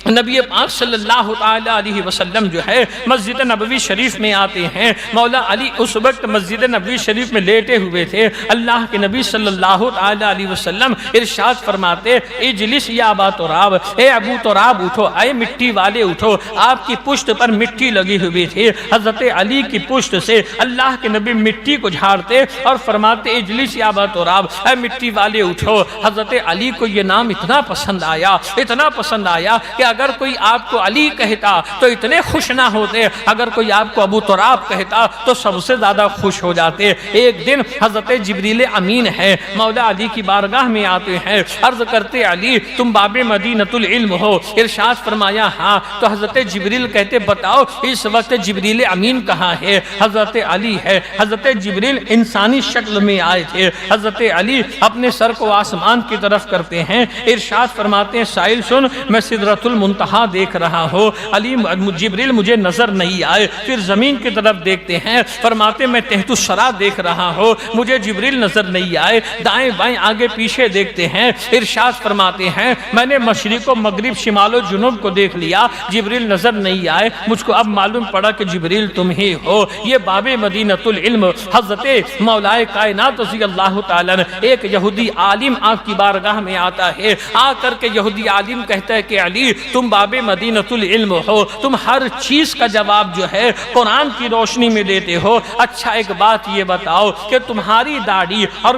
نبی پاک صلی اللہ علیہ وسلم جو ہے مسجد نبوی شریف میں آتے ہیں، مولا علی اس وقت مسجد نبوی شریف میں لیٹے ہوئے تھے، اللہ کے نبی صلی اللہ علیہ وسلم ارشاد فرماتے اجلس یا ابا تراب، اے ابو تراب اٹھو، اے مٹی والے اٹھو۔ آپ کی پشت پر مٹی لگی ہوئی تھی، حضرت علی کی پشت سے اللہ کے نبی مٹی کو جھاڑتے اور فرماتے اجلس یا ابا تراب، اے مٹی والے اٹھو۔ حضرت علی کو یہ نام اتنا پسند آیا کہ اگر کوئی آپ کو علی کہتا تو اتنے خوش نہ ہوتے، اگر کوئی آپ کو ابو تراب کہتا تو سب سے زیادہ خوش ہو جاتے۔ ایک دن حضرت جبریل امین ہے مولا علی کی بارگاہ میں آتے ہیں، عرض کرتے علی تم باب مدینۃ العلم ہو؟ ارشاد فرمایا ہاں۔ تو حضرت جبریل کہتے بتاؤ اس وقت جبریل امین کہاں ہے؟ حضرت علی ہے۔ حضرت جبریل انسانی شکل میں آئے تھے۔ حضرت علی اپنے سر کو آسمان کی طرف کرتے ہیں، ارشاد فرماتے ہیں سائل سن میں سدرۃ المنتہا دیکھ رہا ہوں، علی جبریل مجھے نظر نہیں آئے۔ پھر زمین کی طرف دیکھتے ہیں، فرماتے میں تحت الثری دیکھ رہا ہوں، مجھے جبریل نظر نہیں آئے۔ دائیں بائیں آگے پیچھے دیکھتے ہیں، ارشاد فرماتے ہیں میں نے مشرق و مغرب شمال و جنوب کو دیکھ لیا، جبریل نظر نہیں آئے۔ مجھ کو اب معلوم پڑا کہ جبریل تم ہی ہو۔ یہ باب مدینۃ العلم حضرت مولائے کائنات رضی اللہ تعالیٰ عنہ، ایک یہودی عالم آپ کی بارگاہ میں آتا ہے، آ کر کے یہودی عالم کہتا ہے کہ علی تم باب مدینۃ العلم ہو، تم ہر چیز کا جواب جو ہے قرآن کی روشنی میں دیتے ہو۔ اچھا ایک بات یہ بتاؤ کہ تمہاری داڑھی اور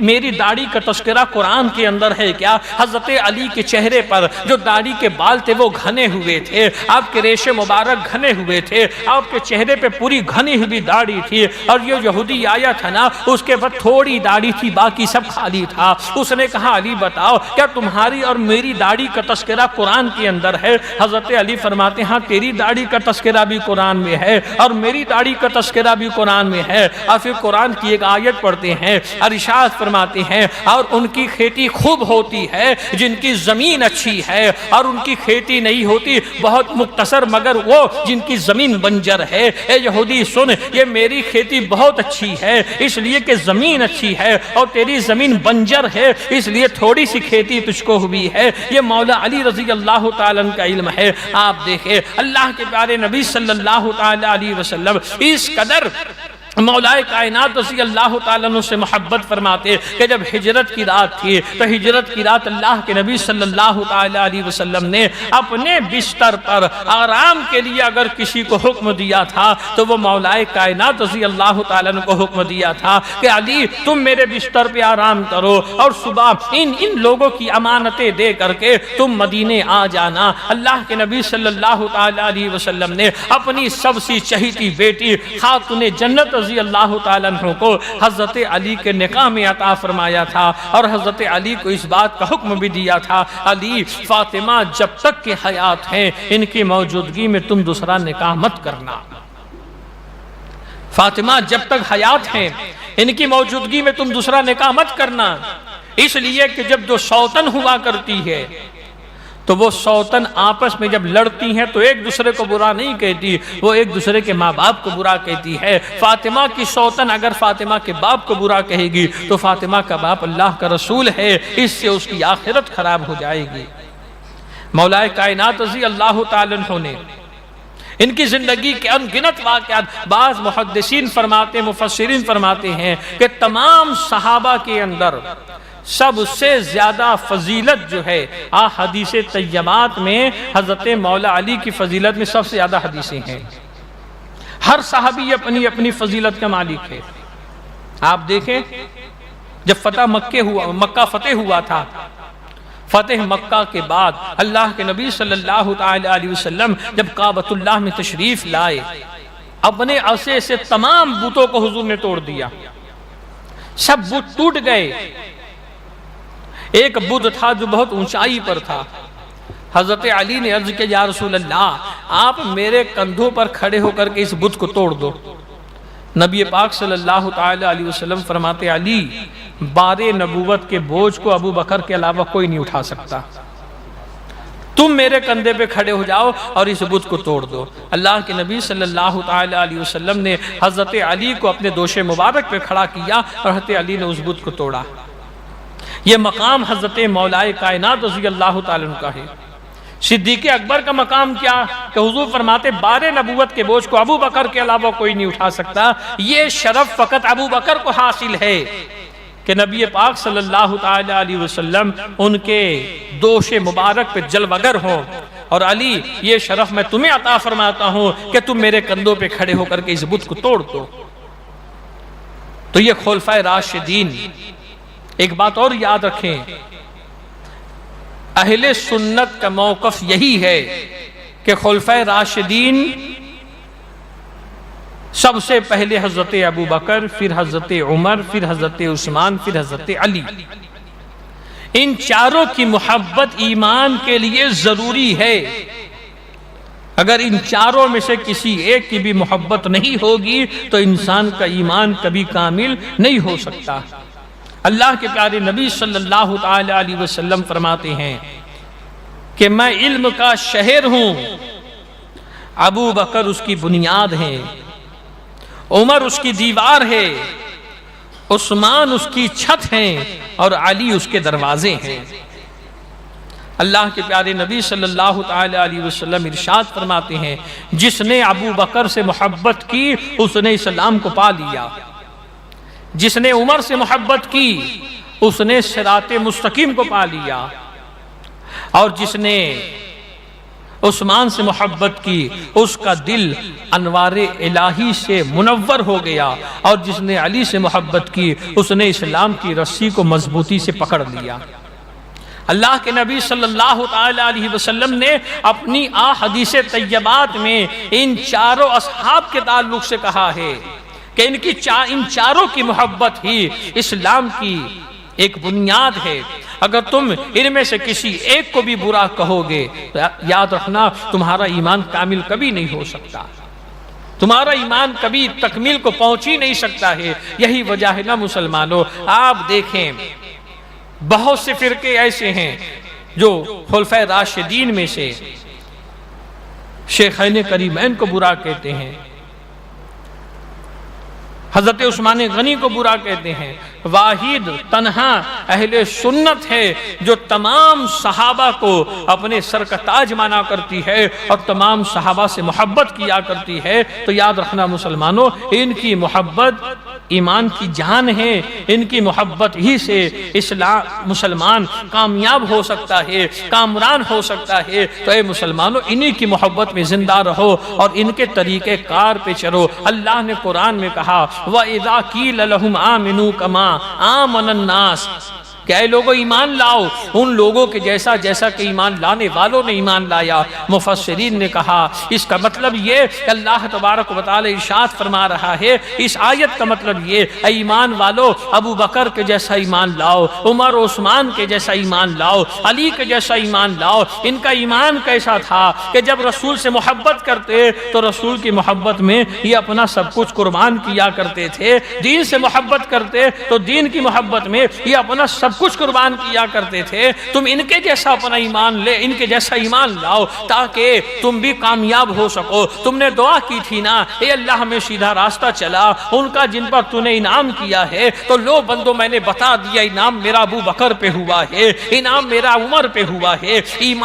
میری داڑھی کا تذکرہ قرآن کے اندر ہے کیا؟ حضرت علی کے چہرے پر جو داڑھی کے بال تھے وہ گھنے ہوئے تھے، آپ کے ریش مبارک گھنے ہوئے تھے، آپ کے چہرے پہ پوری گھنی ہوئی داڑھی تھی، اور یہ یہودی آیا تھا نا اس کے بعد تھوڑی داڑھی تھی باقی سب خالی تھا۔ اس نے کہا علی بتاؤ کیا تمہاری اور میری داڑھی کا تذکرہ قرآن کے اندر ہے؟ حضرت علی فرماتے ہیں ہاں تیری داڑھی کا تذکرہ بھی قرآن میں ہے اور میری داڑھی کا تذکرہ بھی قرآن میں ہے۔ اور پھر قرآن کی ایک آیت پڑھتے ہیں، ارشاد فرماتے ہیں اور ان کی کھیتی خوب ہوتی ہے جن کی زمین اچھی ہے، اور ان کی کھیتی نہیں ہوتی بہت مختصر مگر وہ جن کی زمین بنجر ہے۔ اے یہودی سن، یہ میری کھیتی بہت اچھی ہے اس لیے کہ زمین اچھی ہے، اور تیری زمین بنجر ہے اس لیے تھوڑی سی کھیتی تجھ کو ہوئی ہے۔ یہ مولا علی رضی اللہ تعالیٰ عنہ کا علم ہے۔ آپ دیکھیں اللہ کے پیارے نبی صلی اللہ تعالیٰ علیہ وسلم اس قدر مولائے کائنات رضی اللہ تعالیٰ عنہ سے محبت فرماتے کہ جب ہجرت کی رات تھی تو ہجرت کی رات اللہ کے نبی صلی اللہ تعالیٰ علیہ وسلم نے اپنے بستر پر آرام کے لیے اگر کسی کو حکم دیا تھا تو وہ مولائے کائنات رضی اللہ تعالیٰ عنہ کو حکم دیا تھا کہ علی تم میرے بستر پہ آرام کرو اور صبح ان لوگوں کی امانتیں دے کر کے تم مدینے آ جانا۔ اللہ کے نبی صلی اللہ تعالیٰ علیہ وسلم نے اپنی سب سے چہیتی بیٹی خاتون جنت رضی اللہ تعالیٰ عنہ کو حضرت علی کے نکاح میں عطا فرمایا تھا، اور حضرت علی کو اس بات کا حکم بھی دیا تھا علی فاطمہ جب تک کہ حیات ہیں ان کی موجودگی میں تم دوسرا نکاح مت کرنا۔ فاطمہ جب تک حیات ہیں ان کی موجودگی میں تم دوسرا نکاح مت کرنا، اس لیے کہ جب جو سوتن ہوا کرتی ہے تو وہ سوتن آپس میں جب لڑتی ہیں تو ایک دوسرے کو برا نہیں کہتی، وہ ایک دوسرے کے ماں باپ کو برا کہتی ہے۔ فاطمہ کی سوتن اگر فاطمہ کے باپ کو برا کہے گی تو فاطمہ کا باپ اللہ کا رسول ہے، اس سے اس کی آخرت خراب ہو جائے گی۔ مولائے کائنات رضی اللہ تعالیٰ عنہ نے ان کی زندگی کے انگنت واقعات، بعض محدثین فرماتے مفسرین فرماتے ہیں کہ تمام صحابہ کے اندر سب سے زیادہ فضیلت جو ہے حدیث طیبات میں حضرت مولا علی کی فضیلت میں سب سے زیادہ حدیثیں ہیں۔ ہر صحابی اپنی اپنی فضیلت کا مالک ہے۔ آپ دیکھیں جب مکہ فتح ہوا تھا، فتح مکہ کے بعد اللہ کے نبی صلی اللہ علیہ وسلم جب کعبۃ اللہ میں تشریف لائے، اپنے عصے سے تمام بتوں کو حضور نے توڑ دیا، سب بت ٹوٹ گئے۔ ایک بت تھا جو بہت اونچائی پر تھا، حضرت علی نے عرض کیا یا رسول اللہ آپ میرے کندھوں پر کھڑے ہو کر کے اس بت کو توڑ دو۔ نبی پاک صلی اللہ علیہ وسلم فرماتے علی بار نبوت کے بوجھ کو ابو بکر کے علاوہ کوئی نہیں اٹھا سکتا، تم میرے کندھے پہ کھڑے ہو جاؤ اور اس بت کو توڑ دو۔ اللہ کے نبی صلی اللہ علیہ وسلم نے حضرت علی کو اپنے دوش مبارک پہ کھڑا کیا اور حضرت علی نے اس بت کو توڑا۔ یہ مقام حضرت مولائے کائنات رضی اللہ تعالیٰ عنہ کا ہے۔ صدیق اکبر کا مقام کیا کہ حضور فرماتے بار نبوت کے بوجھ کو ابو بکر کے علاوہ کوئی نہیں اٹھا سکتا۔ یہ شرف فقط ابو بکر کو حاصل ہے کہ نبی پاک صلی اللہ علیہ وسلم ان کے دوش مبارک پہ جلوگر ہوں، اور علی یہ شرف میں تمہیں عطا فرماتا ہوں کہ تم میرے کندھوں پہ کھڑے ہو کر کے اس بت کو توڑ دو۔ تو یہ خلفائے راشدین، ایک بات اور یاد رکھیں، اہل سنت کا موقف یہی ہے کہ خلفائے راشدین سب سے پہلے حضرت ابو بکر، پھر حضرت عمر، پھر حضرت عثمان، پھر حضرت علی، ان چاروں کی محبت ایمان کے لیے ضروری ہے۔ اگر ان چاروں میں سے کسی ایک کی بھی محبت نہیں ہوگی تو انسان کا ایمان کبھی کامل نہیں ہو سکتا۔ اللہ کے پیارے نبی صلی اللہ علیہ وسلم فرماتے ہیں کہ میں علم کا شہر ہوں، ابو بکر اس کی بنیاد ہے، عمر اس کی دیوار ہے، عثمان اس کی چھت ہے، اور علی اس کے دروازے ہیں۔ اللہ کے پیارے نبی صلی اللہ علیہ وسلم ارشاد فرماتے ہیں جس نے ابو بکر سے محبت کی اس نے اسلام کو پا لیا، جس نے عمر سے محبت کی اس نے صراط مستقیم کو پا لیا، اور جس نے عثمان سے محبت کی اس کا دل انوار الہی سے منور ہو گیا، اور جس نے علی سے محبت کی اس نے اسلام کی رسی کو مضبوطی سے پکڑ لیا۔ اللہ کے نبی صلی اللہ علیہ وسلم نے اپنی احادیث طیبات میں ان چاروں اصحاب کے تعلق سے کہا ہے کہ ان چاروں کی محبت ہی اسلام کی ایک بنیاد ہے۔ اگر تم ان میں سے کسی ایک کو بھی برا کہو گے تو یاد رکھنا تمہارا ایمان کامل کبھی نہیں ہو سکتا، تمہارا ایمان کبھی تکمیل کو پہنچ ہی نہیں سکتا ہے۔ یہی وجہ ہے نا مسلمانوں، آپ دیکھیں بہت سے فرقے ایسے ہیں جو خلفائے راشدین میں سے شیخین کریمین کو برا کہتے ہیں، حضرت عثمان غنی کو برا کہتے ہیں۔ واحد تنہا اہل سنت ہے جو تمام صحابہ کو اپنے سر کا تاج مانا کرتی ہے اور تمام صحابہ سے محبت کیا کرتی ہے۔ تو یاد رکھنا مسلمانوں، ان کی محبت ایمان کی جان ہے، ان کی محبت ہی سے مسلمان کامیاب ہو سکتا ہے، کامران ہو سکتا ہے۔ تو اے مسلمانوں، انہی کی محبت میں زندہ رہو اور ان کے طریقے کار پہ چلو۔ اللہ نے قرآن میں کہا وَإِذَا قِيلَ لَهُمْ آمِنُوا كَمَا آمَنَ النَّاسِ، کہ اے لوگوں ایمان لاؤ ان لوگوں کے جیسا کہ ایمان لانے والوں نے ایمان لایا۔ مفسرین نے کہا اس کا مطلب یہ کہ اللہ تبارک و تعالی ارشاد فرما رہا ہے، اس آیت کا مطلب یہ اے ایمان والو ابو بکر کے جیسا ایمان لاؤ، عمر عثمان کے جیسا ایمان لاؤ، علی کے جیسا ایمان لاؤ۔ ان کا ایمان کیسا تھا کہ جب رسول سے محبت کرتے تو رسول کی محبت میں یہ اپنا سب کچھ قربان کیا کرتے تھے، دین سے محبت کرتے تو دین کی محبت میں یہ اپنا سب کچھ قربان کیا کرتے تھے۔ تم ان کے جیسا اپنا ایمان لے، ان کے جیسا ایمان لاؤ تاکہ تم بھی کامیاب ہو سکو۔ تم نے دعا کی تھی نا اے اللہ ہمیں سیدھا راستہ چلا، ان کا جن پر تو نے انعام کیا ہے، تو لو بندو میں نے بتا دیا انعام میرا ابو بکر پہ ہوا ہے، انعام میرا عمر پہ ہوا ہے،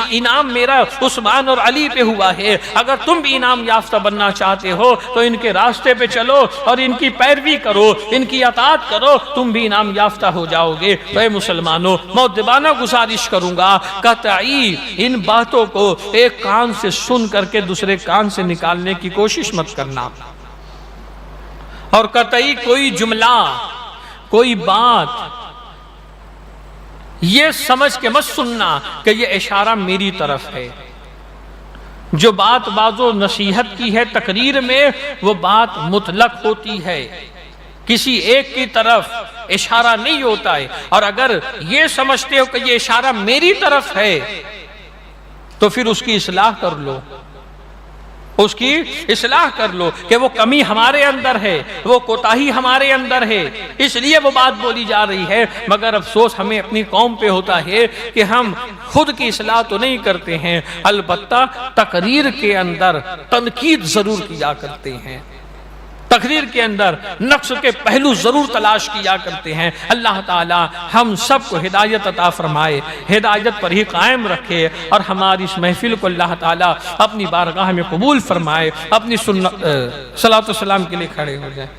انعام میرا عثمان اور علی پہ ہوا ہے۔ اگر تم بھی انعام یافتہ بننا چاہتے ہو تو ان کے راستے پہ چلو اور ان کی پیروی کرو، ان کی اطاعت کرو، تم بھی انعام یافتہ ہو جاؤ گے۔ تو مسلمانوں مؤدبانہ گزارش کروں گا قطعی ان باتوں کو ایک کان سے سن کر کے دوسرے کان سے نکالنے کی کوشش مت کرنا، اور قطعی کوئی جملہ کوئی بات یہ سمجھ کے مت سننا کہ یہ اشارہ میری طرف ہے۔ جو بات بعضو نصیحت کی ہے تقریر میں وہ بات مطلق ہوتی ہے، کسی ایک کی طرف اشارہ نہیں ہوتا ہے۔ اور اگر یہ سمجھتے ہو کہ یہ اشارہ میری طرف ہے تو پھر اس کی اصلاح کر لو، اس کی اصلاح کر لو کہ وہ کمی ہمارے اندر ہے، وہ کوتاہی ہمارے اندر ہے، اس لیے وہ بات بولی جا رہی ہے۔ مگر افسوس ہمیں اپنی قوم پہ ہوتا ہے کہ ہم خود کی اصلاح تو نہیں کرتے ہیں، البتہ تقریر کے اندر تنقید ضرور کیا کرتے ہیں، تقریر کے اندر نقص کے پہلو ضرور تلاش کیا کرتے ہیں۔ اللہ تعالی ہم سب کو ہدایت عطا فرمائے، ہدایت پر ہی قائم رکھے، اور ہماری اس محفل کو اللہ تعالی اپنی بارگاہ میں قبول فرمائے۔ اپنی صلاۃ و سلام کے لیے کھڑے ہو جائیں۔